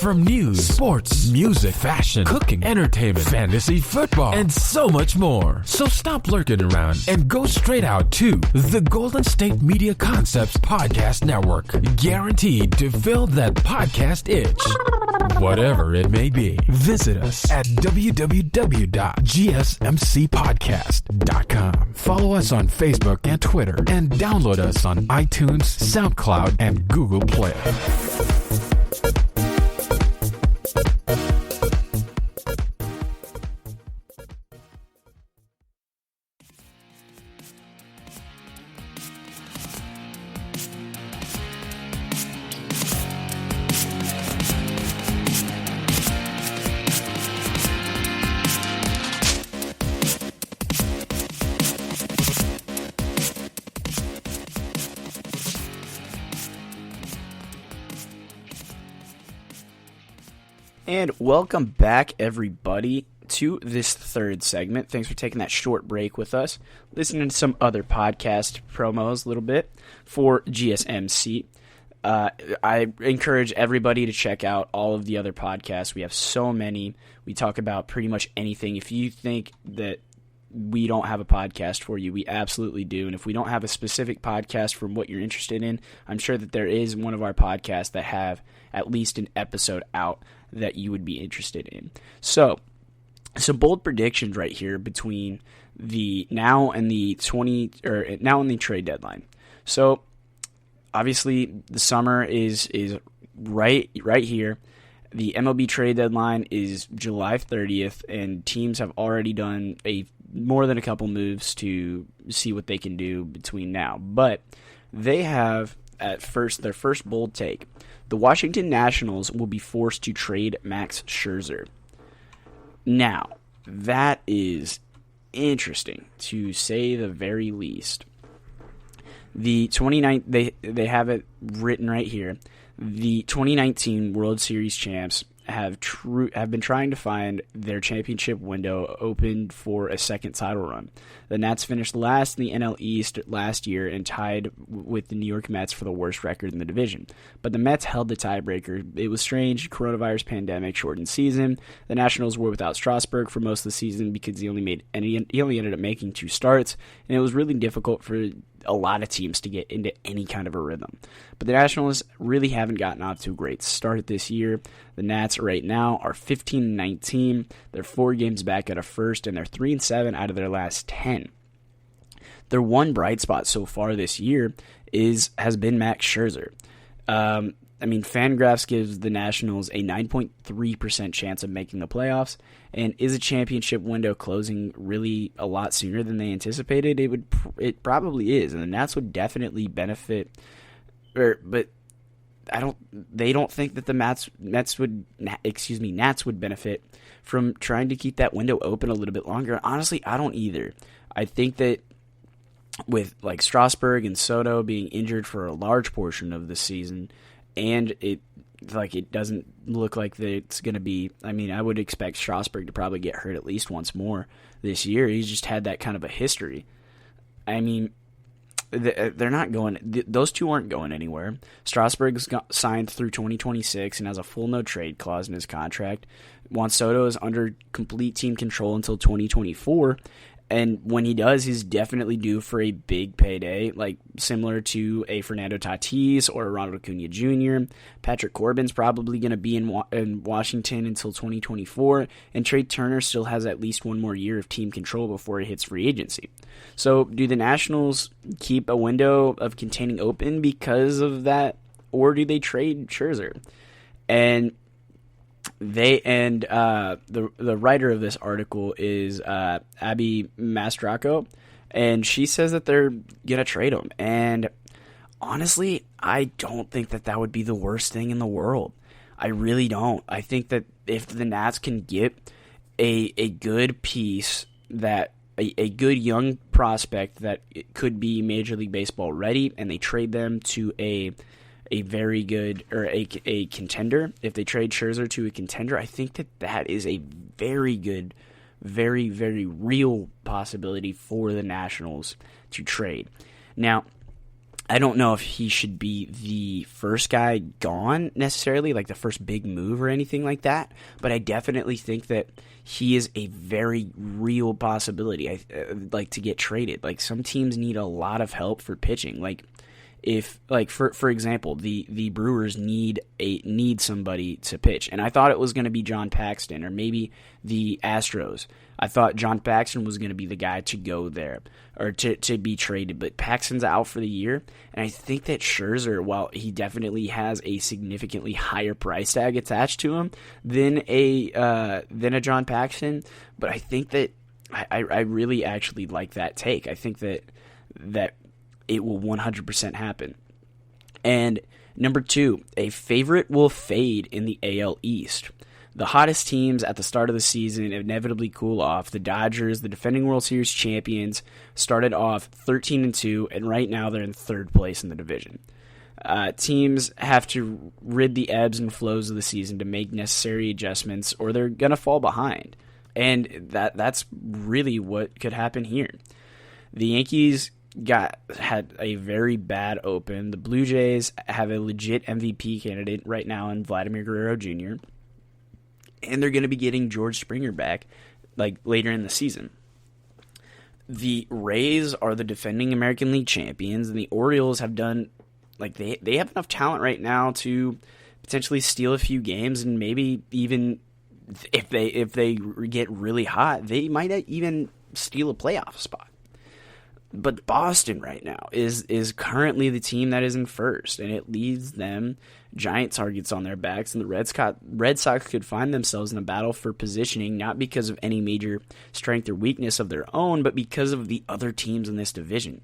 Speaker 1: From news, sports, music, fashion, cooking, entertainment, fantasy, football, and so much more. So stop lurking around and go straight out to the Golden State Media Concepts Podcast Network. Guaranteed to fill that podcast itch. Whatever it may be. Visit us at www.gsmcpodcast.com. Follow us on Facebook and Twitter, and download us on iTunes, SoundCloud, and Google Play.
Speaker 2: And welcome back, everybody, to this third segment. Thanks for taking that short break with us, listening to some other podcast promos a little bit for GSMC. I encourage everybody to check out all of the other podcasts. We have so many. We talk about pretty much anything. If you think that we don't have a podcast for you. We absolutely do. And if we don't have a specific podcast from what you're interested in, I'm sure that there is one of our podcasts that have at least an episode out that you would be interested in. So, some bold predictions right here between the now and the trade deadline. So, obviously, the summer is right here. The MLB trade deadline is July 30th, and teams have already done more than a couple moves to see what they can do between now. But they have, their first bold take. The Washington Nationals will be forced to trade Max Scherzer. Now, that is interesting, to say the very least. The 29 they have it written right here. The 2019 World Series champs have been trying to find their championship window open for a second title run. The Nats finished last in the NL East last year and tied with the New York Mets for the worst record in the division. But the Mets held the tiebreaker. It was strange. Coronavirus pandemic shortened season. The Nationals were without Strasburg for most of the season because he only ended up making 2 starts, and it was really difficult for a lot of teams to get into any kind of a rhythm. But the Nationals really haven't gotten off to a great start this year. The Nats right now are 15-19. They're 4 games back at a first, and they're 3-7 out of their last 10. Their one bright spot so far this year has been Max Scherzer. Fangraphs gives the Nationals a 9.3% chance of making the playoffs, and is a championship window closing really a lot sooner than they anticipated? It probably is, and the Nats would definitely benefit. But they don't think that the Nats would benefit from trying to keep that window open a little bit longer. Honestly, I don't either. I think that with like Strasburg and Soto being injured for a large portion of the season, and it doesn't look like that it's going to be. I would expect Strasburg to probably get hurt at least once more this year. He's just had that kind of a history. They're not going. Those two aren't going anywhere. Strasburg's signed through 2026 and has a full no trade clause in his contract. Juan Soto is under complete team control until 2024. And when he does, he's definitely due for a big payday, like similar to a Fernando Tatis or a Ronald Acuna Jr. Patrick Corbin's probably going to be in Washington until 2024, and Trey Turner still has at least one more year of team control before he hits free agency. So do the Nationals keep a window of containing open because of that, or do they trade Scherzer? And the writer of this article is Abby Mastracco, and she says that they're gonna trade him. And honestly, I don't think that would be the worst thing in the world. I really don't. I think that if the Nats can get a good piece, that a good young prospect that could be Major League Baseball ready, and they trade them to a very good, or a contender, if they trade Scherzer to a contender, I think that is a very good, very, very real possibility for the Nationals to trade. Now, I don't know if he should be the first guy gone necessarily, like the first big move or anything like that, but I definitely think that he is a very real possibility to get traded. Like, some teams need a lot of help for pitching. For example, the Brewers need somebody to pitch, and I thought it was going to be John Paxton, or maybe the Astros. I thought John Paxton was going to be the guy to go there, or to be traded, but Paxton's out for the year, and I think that Scherzer, while he definitely has a significantly higher price tag attached to him than a John Paxton, but I think that I really actually like that take. I think that it will 100% happen. And number 2, a favorite will fade in the AL East. The hottest teams at the start of the season inevitably cool off. The Dodgers, the defending World Series champions, started off 13-2, and right now they're in 3rd place in the division. Teams have to rid the ebbs and flows of the season to make necessary adjustments, or they're going to fall behind. And that's really what could happen here. The Yankees had a very bad open. The Blue Jays have a legit MVP candidate right now in Vladimir Guerrero Jr., and they're going to be getting George Springer back later in the season. the Rays are the defending American League champions, and the Orioles have done, like, they have enough talent right now to potentially steal a few games, and maybe even if they get really hot, they might even steal a playoff spot. But Boston right now is currently the team that is in first, and it leaves them giant targets on their backs, and the Red Sox could find themselves in a battle for positioning, not because of any major strength or weakness of their own, but because of the other teams in this division.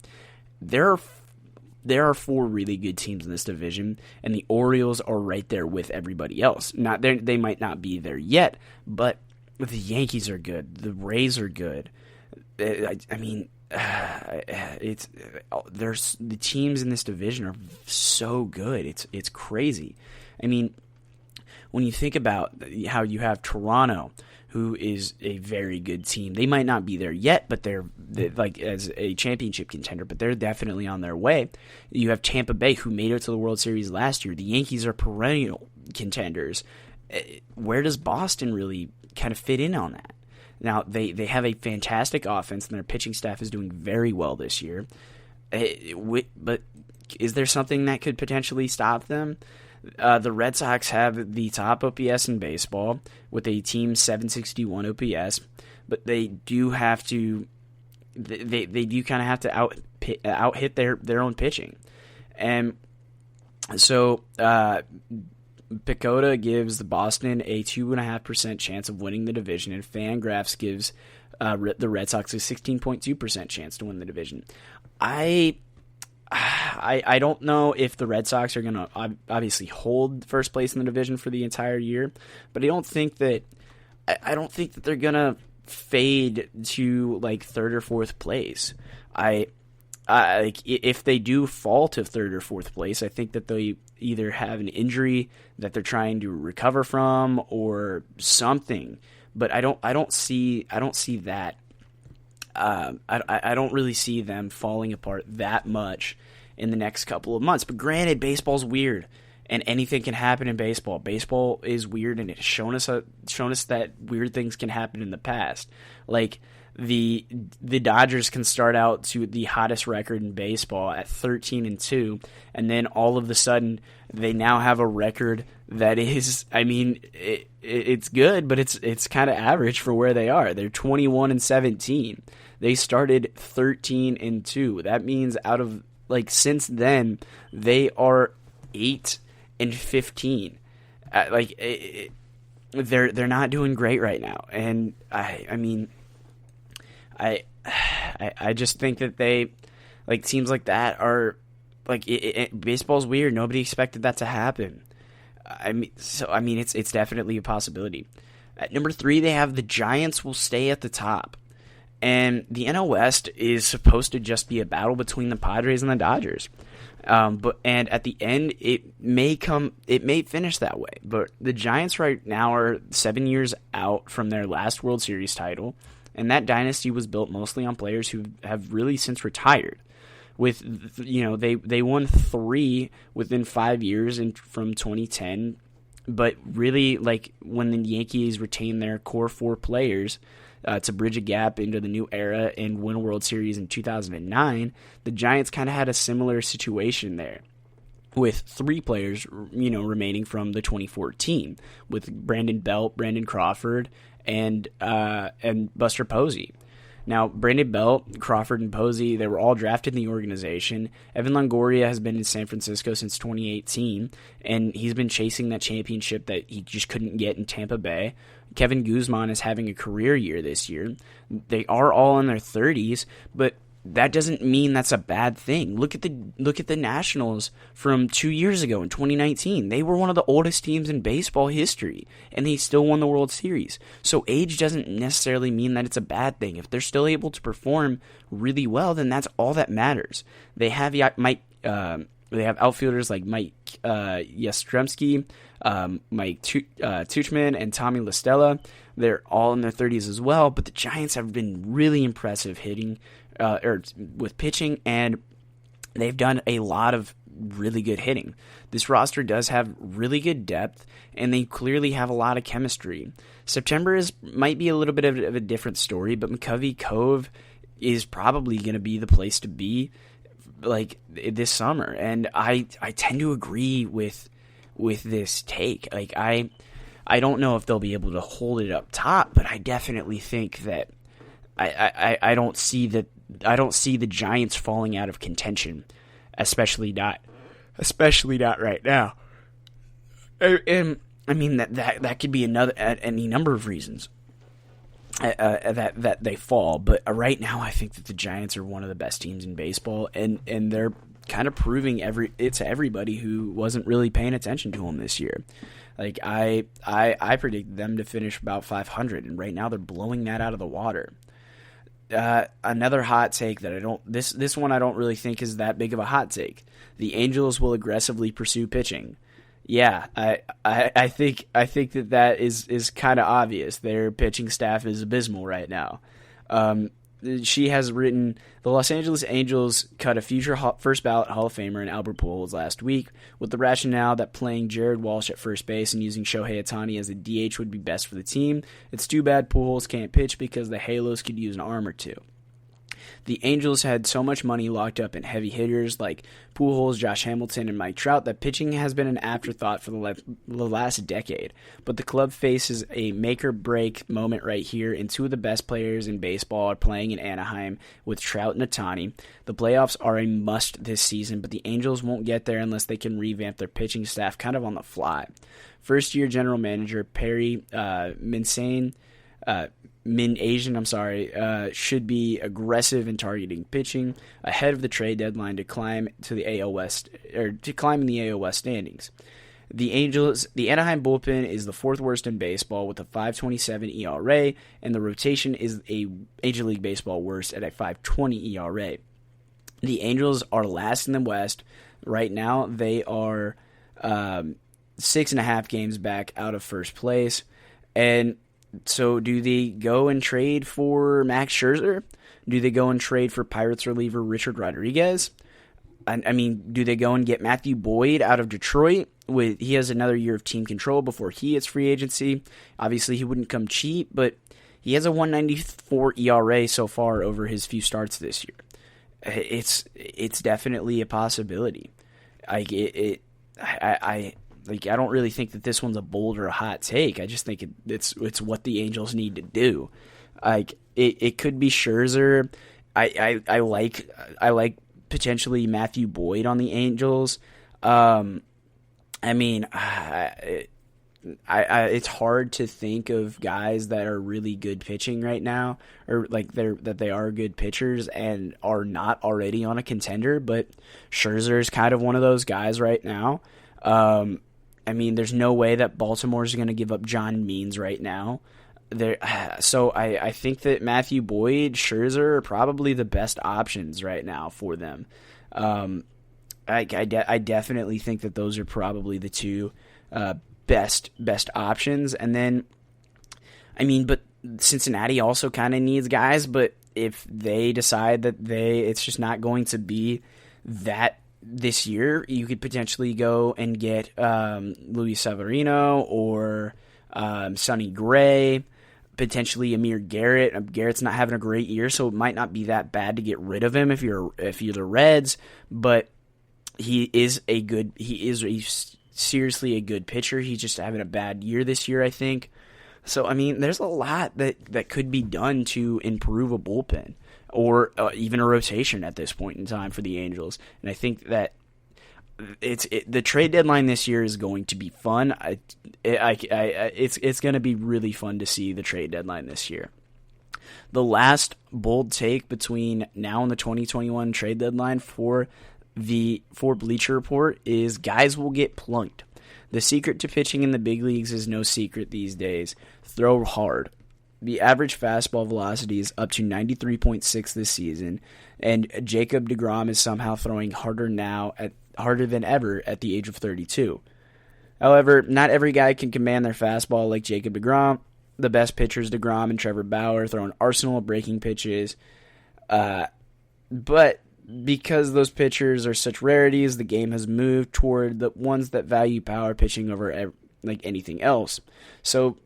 Speaker 2: There are 4 really good teams in this division, and the Orioles are right there with everybody else. They might not be there yet, but the Yankees are good. The Rays are good. I mean, there's the teams in this division are so good. It's crazy. I mean, when you think about how you have Toronto, who is a very good team. They might not be there yet, but they're like as a championship contender, but they're definitely on their way. You have Tampa Bay, who made it to the World Series last year. The Yankees are perennial contenders. Where does Boston really kind of fit in on that? Now, they have a fantastic offense, and their pitching staff is doing very well this year. But is there something that could potentially stop them? The Red Sox have the top OPS in baseball with a team 761 OPS, but they do have to. They do kind of have to out hit their own pitching, and so PECOTA gives the Boston a 2.5% chance of winning the division, and Fangraphs gives the Red Sox a 16.2% chance to win the division. I don't know if the Red Sox are going to obviously hold first place in the division for the entire year, but I don't think that they're going to fade to like third or fourth place. If they do fall to third or fourth place, I think that they either have an injury that they're trying to recover from or something. But I don't see that. I don't really see them falling apart that much in the next couple of months. But granted, baseball's weird, and anything can happen in baseball. Baseball is weird, and it's shown us that weird things can happen in the past. Like the Dodgers can start out to the hottest record in baseball at 13-2, and then all of a sudden they now have a record that is, I mean, it's good, but it's kind of average for where they are. They're 21-17. They started 13-2. That means since then they are 8-15. They're not doing great right now, and I just think that they, like, teams like that are, like, baseball's weird. Nobody expected that to happen. It's definitely a possibility. At number 3, they have the Giants will stay at the top. And the NL West is supposed to just be a battle between the Padres and the Dodgers. And at the end, it may finish that way. But the Giants right now are 7 years out from their last World Series title. And that dynasty was built mostly on players who have really since retired. They won 3 within 5 years from 2010, but really, like, when the Yankees retained their core 4 players to bridge a gap into the new era and win a World Series in 2009, the Giants kind of had a similar situation there, with 3 players, remaining from the 2014, with Brandon Belt, Brandon Crawford, and Buster Posey. Now, Brandon Belt, Crawford, and Posey, they were all drafted in the organization. Evan Longoria has been in San Francisco since 2018, and he's been chasing that championship that he just couldn't get in Tampa Bay. Kevin Guzman is having a career year this year. They are all in their 30s, but that doesn't mean that's a bad thing. Look at the Nationals from 2 years ago in 2019. They were one of the oldest teams in baseball history, and they still won the World Series. So age doesn't necessarily mean that it's a bad thing. If they're still able to perform really well, then that's all that matters. They have outfielders like Mike Yastrzemski, Mike Tuchman, and Tommy La Stella. They're all in their 30s as well, but the Giants have been really impressive hitting with pitching, and they've done a lot of really good hitting. This roster does have really good depth, and they clearly have a lot of chemistry. September might be a little bit of a different story, but McCovey Cove is probably going to be the place to be like this summer. And I tend to agree with this take. Like I don't know if they'll be able to hold it up top, but I definitely think that I don't see the Giants falling out of contention, especially not right now. And I mean that could be any number of reasons that they fall, but right now I think that the Giants are one of the best teams in baseball, and they're kind of proving to everybody who wasn't really paying attention to them this year. Like I predicted them to finish about 500, and right now they're blowing that out of the water. Another hot take that this one I don't really think is that big of a hot take. The Angels will aggressively pursue pitching. Yeah, I think that is kind of obvious. Their pitching staff is abysmal right now. She has written, the Los Angeles Angels cut a future first ballot Hall of Famer in Albert Pujols last week with the rationale that playing Jared Walsh at first base and using Shohei Ohtani as a DH would be best for the team. It's too bad Pujols can't pitch because the Halos could use an arm or two. The Angels had so much money locked up in heavy hitters like Pujols, Josh Hamilton, and Mike Trout that pitching has been an afterthought for the last decade. But the club faces a make-or-break moment right here, and two of the best players in baseball are playing in Anaheim with Trout and Ohtani. The playoffs are a must this season, but the Angels won't get there unless they can revamp their pitching staff kind of on the fly. First-year general manager Perry Min-Asian, should be aggressive in targeting pitching ahead of the trade deadline to climb in the AL West standings. The Anaheim bullpen is the fourth worst in baseball with a 5.27 ERA, and the rotation is a Major League Baseball worst at a 5.20 ERA. The Angels are last in the West right now. They are 6.5 games back out of first place, and so do they go and trade for Max Scherzer? Do they go and trade for Pirates reliever Richard Rodriguez? I mean, do they go and get Matthew Boyd out of Detroit? He has another year of team control before he hits free agency. Obviously, he wouldn't come cheap, but he has a 1.94 ERA so far over his few starts this year. It's definitely a possibility. I don't really think that this one's a bold or a hot take. I just think it's what the Angels need to do. It could be Scherzer. I like potentially Matthew Boyd on the Angels. It's hard to think of guys that are really good pitching right now, or that they are good pitchers and are not already on a contender. But Scherzer is kind of one of those guys right now. There's no way that Baltimore is going to give up John Means right now. So I think that Matthew Boyd, Scherzer are probably the best options right now for them. I definitely think that those are probably the two best options. And then, but Cincinnati also kind of needs guys. But if they decide that it's just not going to be that this year, you could potentially go and get Luis Severino or Sonny Gray, potentially Amir Garrett. Garrett's not having a great year, so it might not be that bad to get rid of him if you're the Reds. But he is seriously a good pitcher. He's just having a bad year this year, I think. So there's a lot that could be done to improve a bullpen, or even a rotation at this point in time for the Angels. And I think that the trade deadline this year is going to be fun. It's going to be really fun to see the trade deadline this year. The last bold take between now and the 2021 trade deadline for Bleacher Report is guys will get plunked. The secret to pitching in the big leagues is no secret these days. Throw hard. The average fastball velocity is up to 93.6 this season, and Jacob deGrom is somehow throwing harder than ever at the age of 32. However, not every guy can command their fastball like Jacob deGrom. The best pitchers, deGrom and Trevor Bauer, throw an arsenal of breaking pitches. But because those pitchers are such rarities, the game has moved toward the ones that value power pitching over anything else. So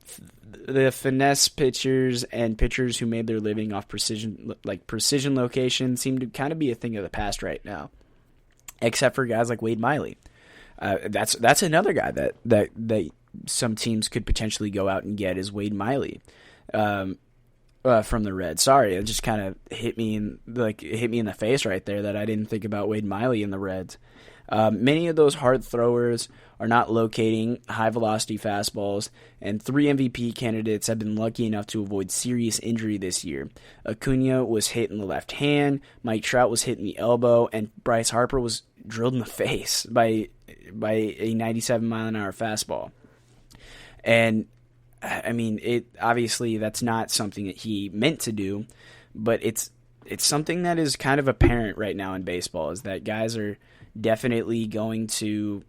Speaker 2: the finesse pitchers and pitchers who made their living off precision location seem to kind of be a thing of the past right now, except for guys like Wade Miley. That's another guy that some teams could potentially go out and get is Wade Miley from the Reds. Sorry, it just kind of hit me in the face right there that I didn't think about Wade Miley in the Reds. Many of those hard throwers are not locating high-velocity fastballs, and 3 MVP candidates have been lucky enough to avoid serious injury this year. Acuna was hit in the left hand, Mike Trout was hit in the elbow, and Bryce Harper was drilled in the face by a 97-mile-an-hour fastball. And, I mean, obviously that's not something that he meant to do, but it's something that is kind of apparent right now in baseball, is that guys are definitely going to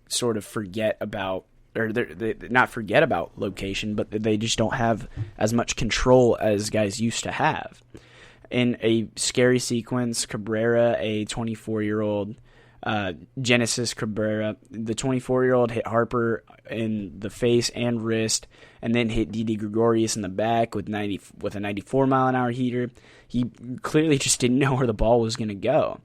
Speaker 2: sort of forget about, or they not forget about location, but they just don't have as much control as guys used to have. In a scary sequence, Cabrera, a 24-year-old, Genesis Cabrera, the 24-year-old hit Harper in the face and wrist, and then hit Didi Gregorius in the back with a 94-mile-an-hour heater. He clearly just didn't know where the ball was going to go.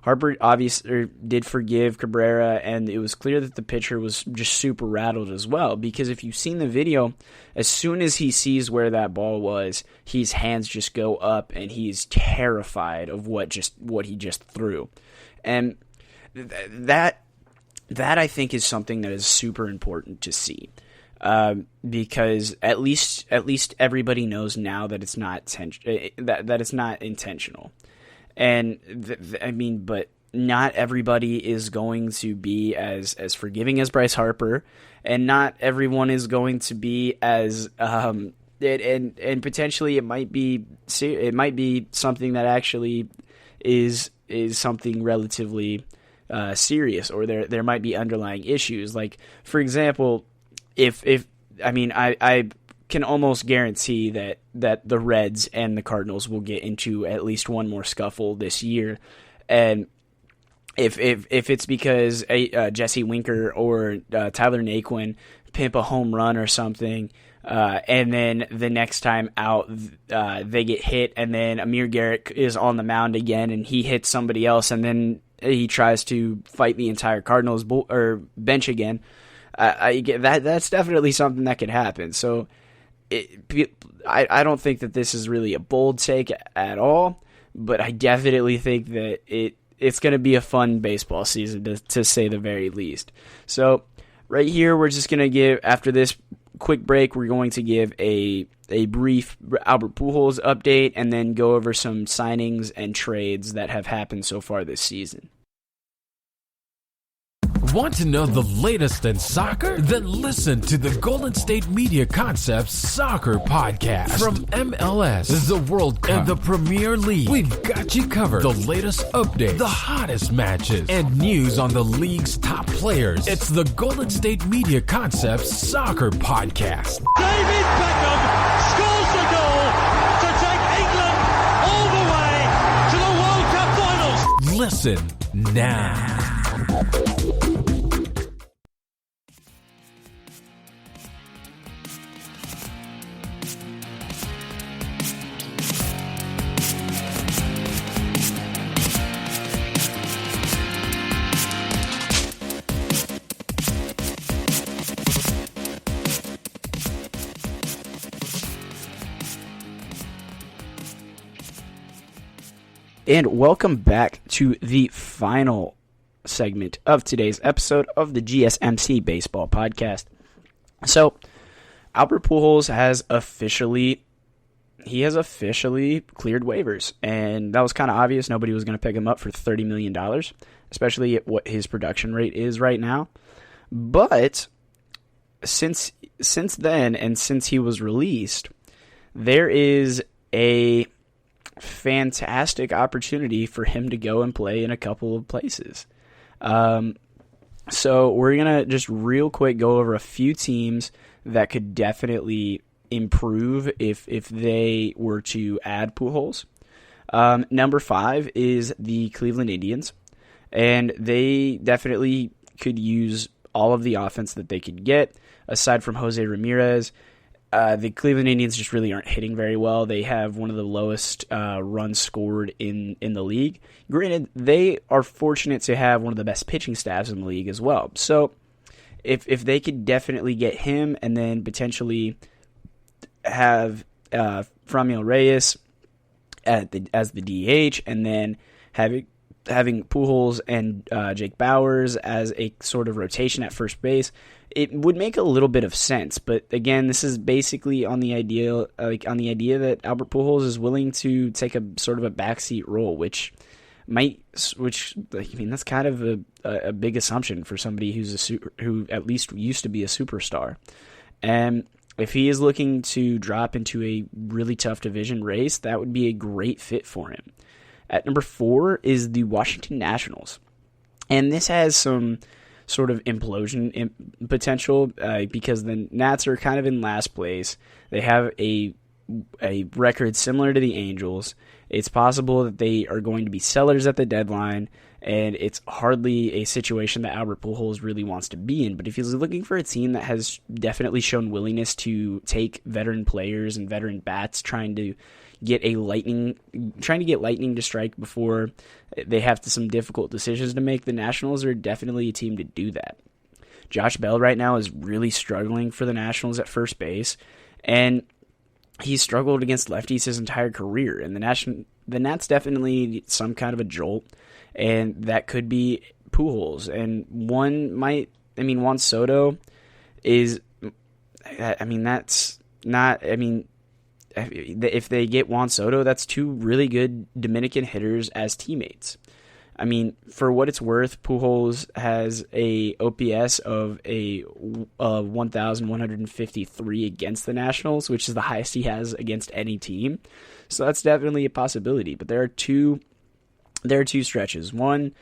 Speaker 2: Harper obviously did forgive Cabrera, and it was clear that the pitcher was just super rattled as well, because if you've seen the video, as soon as he sees where that ball was, his hands just go up, and he's terrified of what he just threw. And that I think is something that is super important to see, because at least everybody knows now that it's not that it's not intentional. And I mean, but not everybody is going to be as forgiving as Bryce Harper, and not everyone is going to be as and potentially it might be something that actually is something relatively serious, or there might be underlying issues. Like, for example, I can almost guarantee that the Reds and the Cardinals will get into at least one more scuffle this year, and if it's because Jesse Winker or Tyler Naquin pimp a home run or something, and then the next time out they get hit, and then Amir Garrett is on the mound again and he hits somebody else, and then he tries to fight the entire Cardinals bench again, I get that. That's definitely something that could happen. So I don't think that this is really a bold take at all, but I definitely think that it's going to be a fun baseball season, to say the very least. So right here, we're just going to give, after this quick break, we're going to give a brief Albert Pujols update, and then go over some signings and trades that have happened so far this season.
Speaker 1: Want to know the latest in soccer? Then listen to the Golden State Media Concepts Soccer Podcast. From MLS, the World Cup, and the Premier League, we've got you covered. The latest updates, the hottest matches, and news on the league's top players. It's the Golden State Media Concepts Soccer Podcast.
Speaker 3: David Beckham scores the goal to take England all the way to the World Cup finals.
Speaker 1: Listen now.
Speaker 2: And welcome back to the final segment of today's episode of the GSMC Baseball Podcast. So, Albert Pujols has officially cleared waivers, and that was kind of obvious. Nobody was going to pick him up for $30 million, especially at what his production rate is right now. But since then, and since he was released, there is a fantastic opportunity for him to go and play in a couple of places. So we're going to just real quick go over a few teams that could definitely improve if they were to add Pujols. Number 5 is the Cleveland Indians, and they definitely could use all of the offense that they could get, aside from Jose Ramirez. the Cleveland Indians just really aren't hitting very well. They have one of the lowest runs scored in the league. Granted, they are fortunate to have one of the best pitching staffs in the league as well. So if they could definitely get him and then potentially have Franmil Reyes as the DH, and then having Pujols and Jake Bauers as a sort of rotation at first base, it would make a little bit of sense. But again, this is basically on the idea that Albert Pujols is willing to take a sort of a backseat role, which that's kind of a big assumption for somebody who at least used to be a superstar. And if he is looking to drop into a really tough division race, that would be a great fit for him. At number 4 is the Washington Nationals. And this has some sort of implosion potential because the Nats are kind of in last place. They have a record similar to the Angels. It's possible that they are going to be sellers at the deadline, and it's hardly a situation that Albert Pujols really wants to be in. But if he's looking for a team that has definitely shown willingness to take veteran players and veteran bats, trying to get lightning to strike before they have some difficult decisions to make, the Nationals are definitely a team to do that. Josh Bell right now is really struggling for the Nationals at first base, and he's struggled against lefties his entire career, and the Nats definitely need some kind of a jolt, and that could be Pujols. And Juan Soto is, if they get Juan Soto, that's 2 really good Dominican hitters as teammates. I mean, for what it's worth, Pujols has a OPS of a 1,153 against the Nationals, which is the highest he has against any team. So that's definitely a possibility. But there are two stretches. One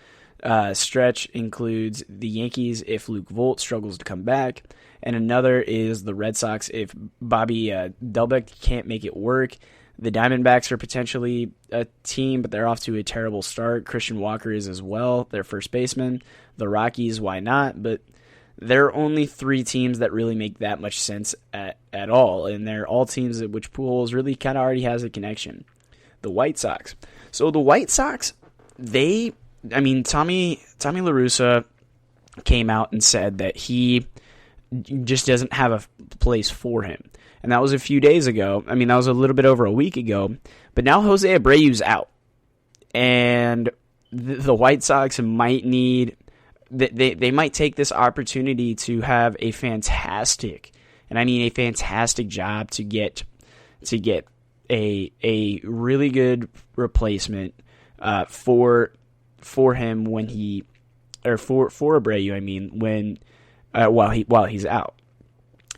Speaker 2: stretch includes the Yankees if Luke Vogt struggles to come back, and another is the Red Sox if Bobby Dalbec can't make it work. The Diamondbacks are potentially a team, but they're off to a terrible start. Christian Walker is as well, their first baseman. The Rockies, why not? But there are only 3 teams that really make that much sense at all, and they're all teams at which Pujols really kind of already has a connection. The White Sox. So the White Sox, Tommy La Russa came out and said that he just doesn't have a place for him. And that was a few days ago. That was a little bit over a week ago. But now Jose Abreu's out. And the White Sox might need... They might take this opportunity to have a fantastic job to get a really good replacement for him when he... Or for Abreu, while he's out.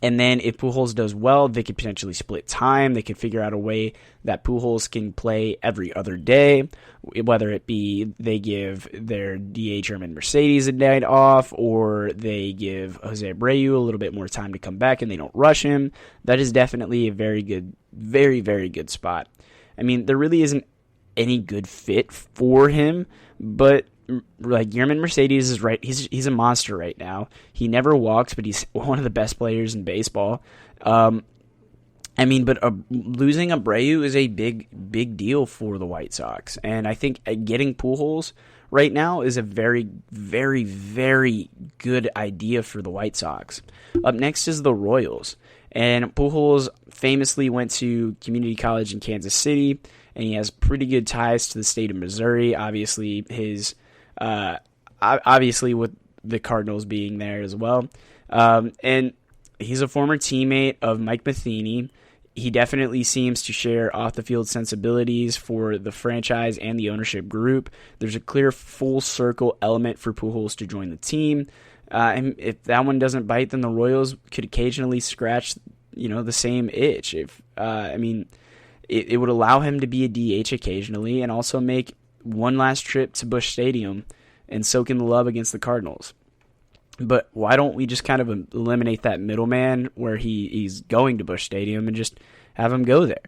Speaker 2: And then if Pujols does well, they could potentially split time. They could figure out a way that Pujols can play every other day, whether it be they give their DH Yermin Mercedes a night off, or they give Jose Abreu a little bit more time to come back and they don't rush him. That is definitely a very good, very, very good spot. There really isn't any good fit for him, but Yermin Mercedes is right. He's a monster right now. He never walks, but he's one of the best players in baseball. But losing Abreu is a big deal for the White Sox, and I think getting Pujols right now is a very, very, very good idea for the White Sox. Up next is the Royals, and Pujols famously went to community college in Kansas City, and he has pretty good ties to the state of Missouri. Obviously with the Cardinals being there as well. And he's a former teammate of Mike Matheny. He definitely seems to share off-the-field sensibilities for the franchise and the ownership group. There's a clear full circle element for Pujols to join the team. And if that one doesn't bite, then the Royals could occasionally scratch, the same itch. It would allow him to be a DH occasionally and also make one last trip to Busch Stadium and soak in the love against the Cardinals. But why don't we just kind of eliminate that middleman where he's going to Busch Stadium and just have him go there?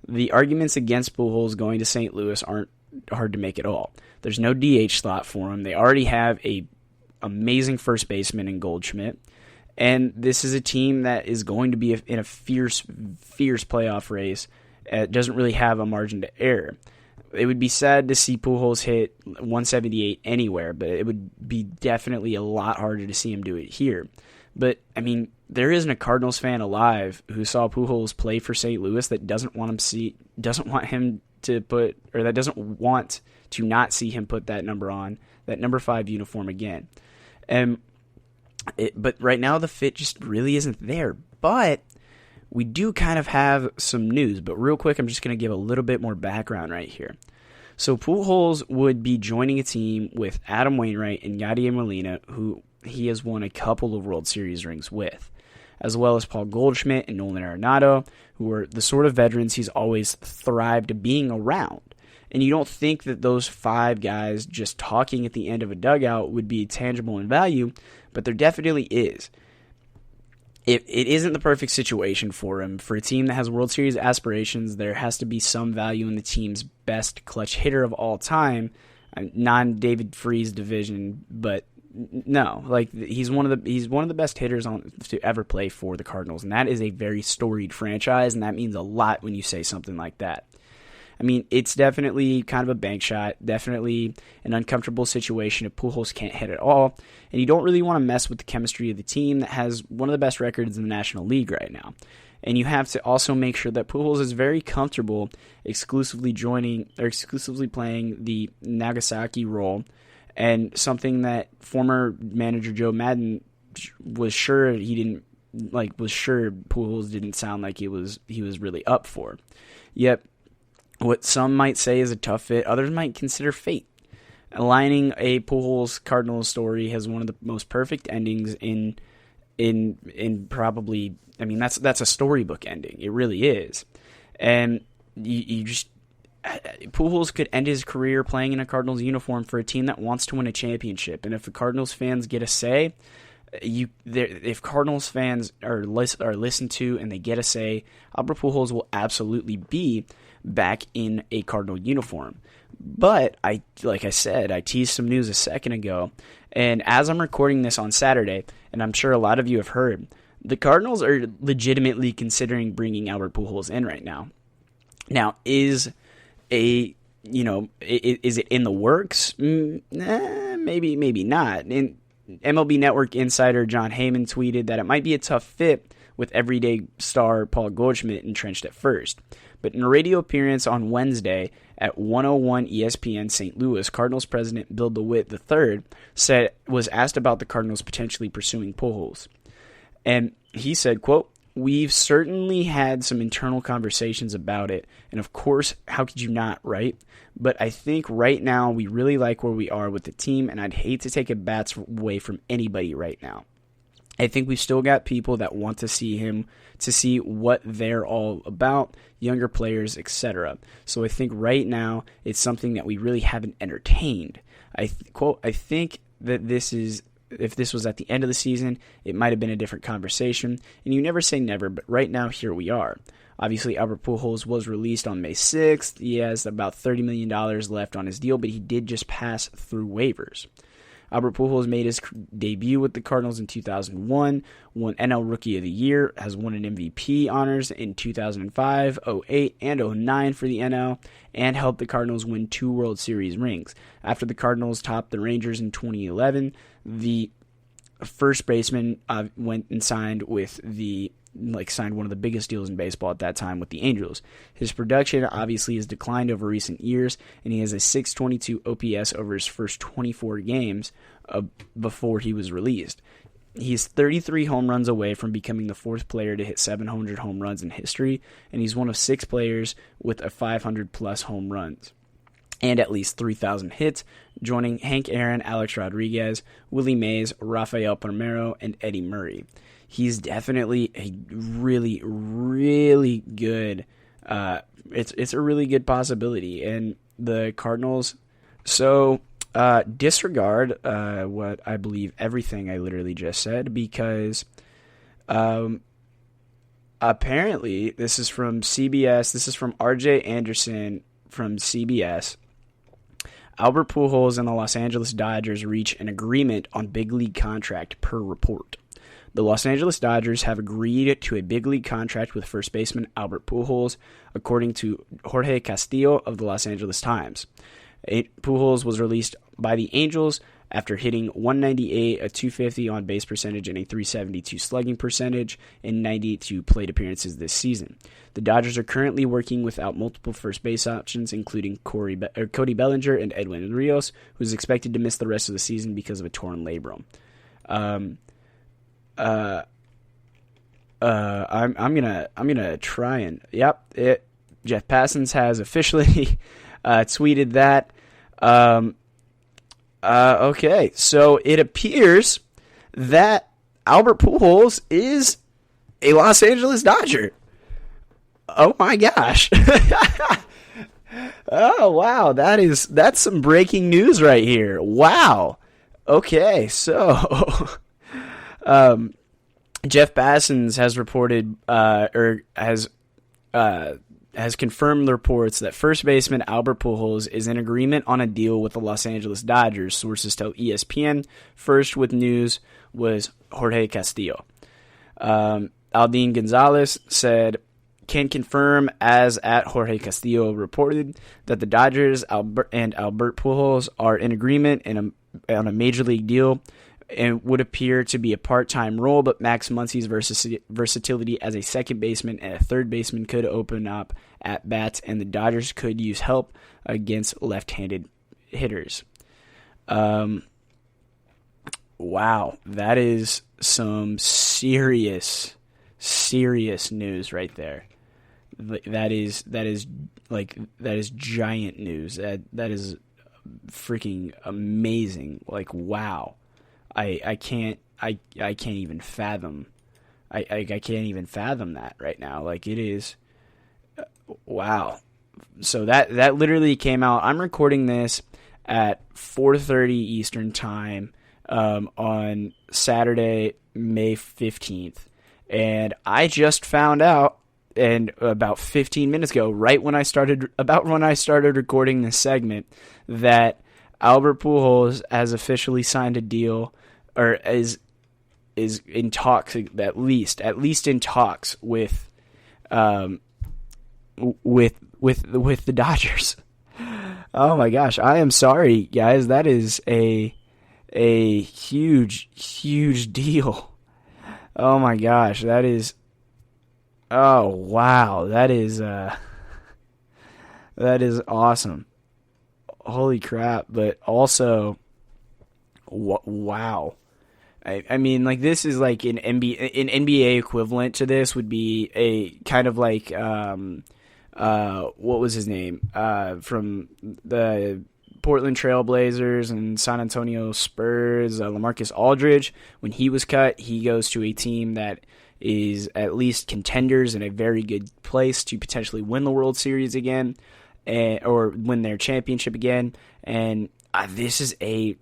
Speaker 2: The arguments against Pujols going to St. Louis aren't hard to make at all. There's no DH slot for him. They already have a amazing first baseman in Goldschmidt. And this is a team that is going to be in a fierce playoff race. It doesn't really have a margin to error. It would be sad to see Pujols hit 178 anywhere, but it would be definitely a lot harder to see him do it here. But, I mean, there isn't a Cardinals fan alive who saw Pujols play for St. Louis that doesn't want to not see him put that number on, that number 5 uniform again. But right now the fit just really isn't there. But we do kind of have some news. But real quick, I'm just going to give a little bit more background right here. So Pujols would be joining a team with Adam Wainwright and Yadier Molina, who he has won a couple of World Series rings with, as well as Paul Goldschmidt and Nolan Arenado, who are the sort of veterans he's always thrived being around. And you don't think that those 5 guys just talking at the end of a dugout would be tangible in value, but there definitely is. It isn't the perfect situation for him. For a team that has World Series aspirations, there has to be some value in the team's best clutch hitter of all time, non-David Freese division, but no, like he's one of the best hitters to ever play for the Cardinals, and that is a very storied franchise, and that means a lot when you say something like that. I mean, it's definitely kind of a bank shot, definitely an uncomfortable situation if Pujols can't hit at all, and you don't really want to mess with the chemistry of the team that has one of the best records in the National League right now. And you have to also make sure that Pujols is very comfortable exclusively playing the Nagasaki role, and something that former manager Joe Madden was sure Pujols didn't sound like he was really up for. Yet, what some might say is a tough fit, others might consider fate. Aligning a Pujols Cardinals story has one of the most perfect endings in probably, I mean, that's a storybook ending. It really is. And you just, Pujols could end his career playing in a Cardinals uniform for a team that wants to win a championship. And if the Cardinals fans get a say, if Cardinals fans are listened to and they get a say, Albert Pujols will absolutely be back in a Cardinal uniform. But like I said, I teased some news a second ago, and as I'm recording this on Saturday, and I'm sure a lot of you have heard, the Cardinals are legitimately considering bringing Albert Pujols in right now. Now, is it in the works? Maybe not. And MLB Network insider John Heyman tweeted that it might be a tough fit with everyday star Paul Goldschmidt entrenched at first. But in a radio appearance on Wednesday at 101 ESPN St. Louis, Cardinals president Bill DeWitt III was asked about the Cardinals potentially pursuing Pujols. And he said, quote, "We've certainly had some internal conversations about it, and of course, how could you not, right? But I think right now we really like where we are with the team, and I'd hate to take a bats away from anybody right now. I think we've still got people that want to see him, to see what they're all about, younger players, etc. So I think right now it's something that we really haven't entertained. Quote, I think that if this was at the end of the season, it might have been a different conversation, and you never say never, but right now, here we are. Obviously, Albert Pujols was released on May 6th. He has about $30 million left on his deal, but he did just pass through waivers. Albert Pujols made his debut with the Cardinals in 2001, won NL Rookie of the Year, has won an MVP honors in 2005, 08, and 09 for the NL, and helped the Cardinals win 2 World Series rings. After the Cardinals topped the Rangers in 2011, the first baseman went and signed one of the biggest deals in baseball at that time with the Angels. His production obviously has declined over recent years, and he has a .622 OPS over his first 24 games before he was released. He's 33 home runs away from becoming the 4th player to hit 700 home runs in history, and he's one of 6 players with a 500-plus home runs and at least 3,000 hits, joining Hank Aaron, Alex Rodriguez, Willie Mays, Rafael Palmeiro, and Eddie Murray. He's definitely a really, really good. It's a really good possibility, and the Cardinals. So disregard what I believe everything I literally just said, because apparently this is from CBS. This is from RJ Anderson from CBS. Albert Pujols and the Los Angeles Dodgers reach an agreement on big league contract per report. The Los Angeles Dodgers have agreed to a big league contract with first baseman Albert Pujols, according to Jorge Castillo of the Los Angeles Times. Pujols was released by the Angels after hitting .198, a .250 on base percentage, and a .372 slugging percentage in 92 plate appearances this season. The Dodgers are currently working without multiple first base options, including Cody Bellinger and Edwin Rios, who is expected to miss the rest of the season because of a torn labrum. I'm gonna try and Jeff Passan has officially tweeted that. Okay, so it appears that Albert Pujols is a Los Angeles Dodger. Oh my gosh. Oh wow, that's some breaking news right here. Wow. Okay, so Jeff Passan has reported has confirmed the reports that first baseman Albert Pujols is in agreement on a deal with the Los Angeles Dodgers, sources tell ESPN. First with news was Jorge Castillo. Aldine Gonzalez said, can confirm, as at Jorge Castillo reported, that the Dodgers and Albert Pujols are in agreement on a major league deal, and would appear to be a part-time role, but Max Muncy's versatility as a second baseman and a third baseman could open up at bats, and the Dodgers could use help against left-handed hitters. Wow, that is some serious news right there. That is giant news. That is freaking amazing. Like, wow. I can't even fathom. I can't even fathom that right now. Like, it is, wow. So that literally came out. I'm recording this at 4:30 Eastern time on Saturday, May 15th, and I just found out, and about 15 minutes ago, when I started recording this segment, that Albert Pujols has officially signed a deal, or is in talks, at least in talks with the Dodgers. Oh my gosh, I am sorry, guys. That is a huge deal. Oh my gosh, that is. Oh wow, that is awesome. Holy crap! But also, wow. I mean, like, this is like an NBA equivalent to this would be a kind of like what was his name from the Portland Trailblazers and San Antonio Spurs, LaMarcus Aldridge. When he was cut, he goes to a team that is at least contenders in a very good place to potentially win the World Series again, or win their championship again. And this is I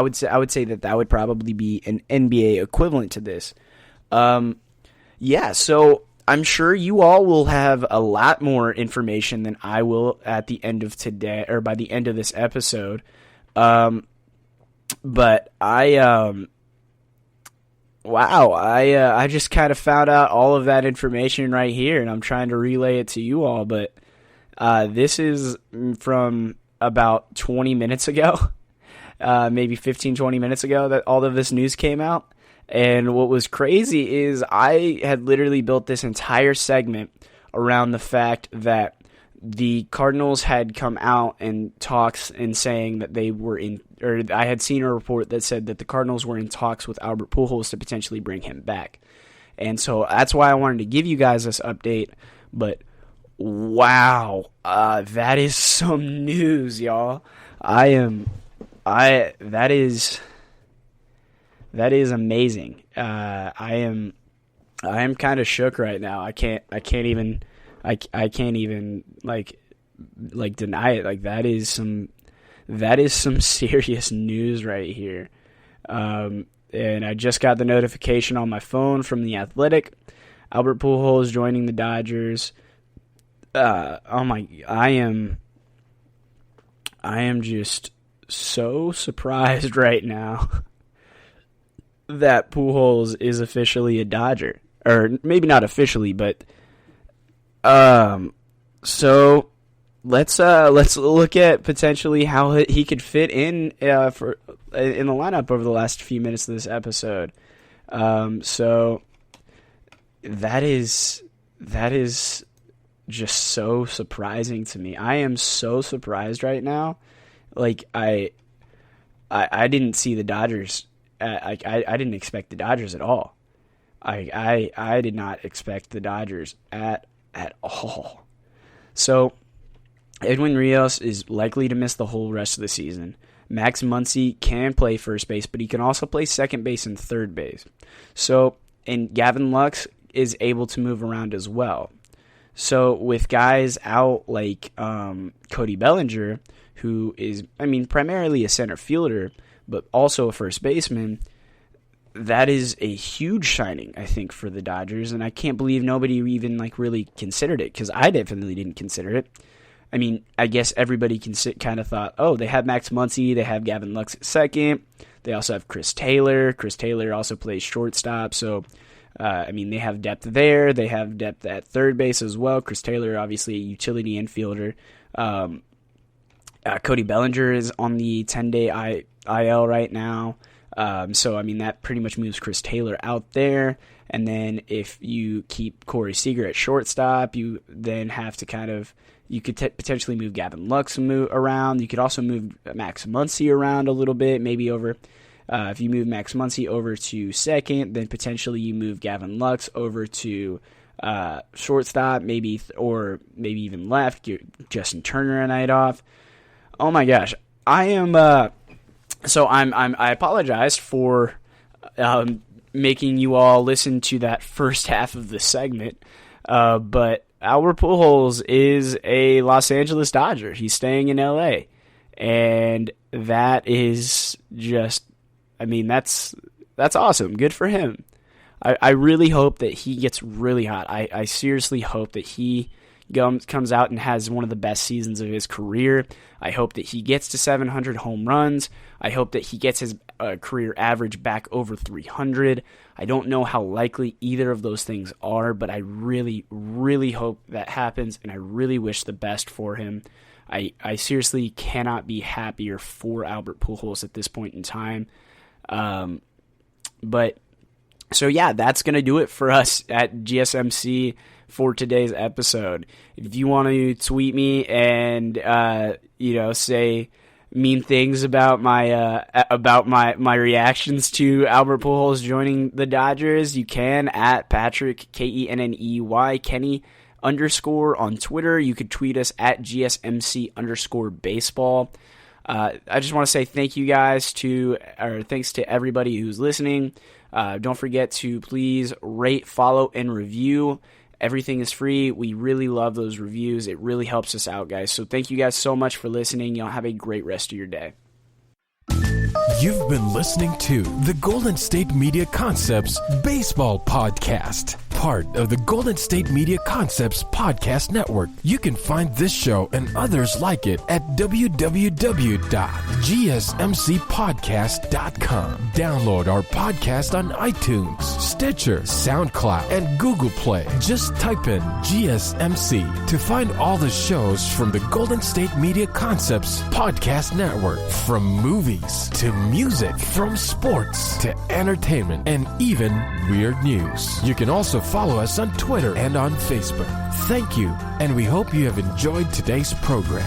Speaker 2: would say that would probably be an NBA equivalent to this. Yeah, so I'm sure you all will have a lot more information than I will at the end of today, or by the end of this episode. But I just kind of found out all of that information right here, and I'm trying to relay it to you all. But this is from about 20 minutes ago, maybe 15, 20 minutes ago, that all of this news came out. And what was crazy is I had literally built this entire segment around the fact that the Cardinals had come out and talks and saying that they were in, or I had seen a report that said that the Cardinals were in talks with Albert Pujols to potentially bring him back. And so that's why I wanted to give you guys this update. But wow, that is some news, y'all. That is amazing. I am kind of shook right now. I can't even like deny it. Like, that is some serious news right here. And I just got the notification on my phone from The Athletic. Albert Pujols joining the Dodgers. I am just so surprised right now. that Pujols is officially a Dodger, or maybe not officially, but so let's look at potentially how he could fit in in the lineup over the last few minutes of this episode. So that is just so surprising to me. I am so surprised right now. Like I didn't see the Dodgers. I didn't expect the Dodgers at all. I did not expect the Dodgers at all. So Edwin Rios is likely to miss the whole rest of the season. Max Muncy can play first base, but he can also play second base and third base. So, and Gavin Lux is able to move around as well. So with guys out like Cody Bellinger, who is, primarily a center fielder, but also a first baseman, that is a huge signing, I think, for the Dodgers. And I can't believe nobody even really considered it, because I definitely didn't consider it. I guess everybody kind of thought, oh, they have Max Muncy, they have Gavin Lux at second, they also have Chris Taylor. Chris Taylor also plays shortstop, so they have depth there. They have depth at third base as well. Chris Taylor, obviously a utility infielder. Cody Bellinger is on the 10-day IL right now. So that pretty much moves Chris Taylor out there. And then if you keep Corey Seager at shortstop, you then have to you could potentially move Gavin Lux around. You could also move Max Muncy around a little bit, maybe over. If you move Max Muncy over to second, then potentially you move Gavin Lux over to shortstop, maybe even left. Get Justin Turner a night off. Oh my gosh, I am. I apologize for making you all listen to that first half of the segment, but Albert Pujols is a Los Angeles Dodger. He's staying in LA, and that is just, that's awesome. Good for him. I really hope that he gets really hot. I seriously hope that he comes out and has one of the best seasons of his career. I hope that he gets to 700 home runs. I hope that he gets his career average back over 300. I don't know how likely either of those things are, but I really, really hope that happens, and I really wish the best for him. I seriously cannot be happier for Albert Pujols at this point in time. So yeah, that's going to do it for us at GSMC for today's episode. If you want to tweet me and say mean things about my reactions to Albert Pujols joining the Dodgers, you can at Patrick KENNEY Kenny _ on Twitter. You could tweet us at GSMC _baseball. I just want to say thanks to everybody who's listening. Don't forget to please rate, follow, and review. Everything is free. We really love those reviews. It really helps us out, guys. So thank you guys so much for listening. Y'all have a great rest of your day.
Speaker 1: You've been listening to the Golden State Media Concepts Baseball Podcast, part of the Golden State Media Concepts Podcast Network. You can find this show and others like it at www.gsmcpodcast.com. Download our podcast on iTunes, Stitcher, SoundCloud, and Google Play. Just type in GSMC to find all the shows from the Golden State Media Concepts Podcast Network, from movies to music, from sports to entertainment, and even weird news. You can also follow us on Twitter and on Facebook. Thank you, and we hope you have enjoyed today's program.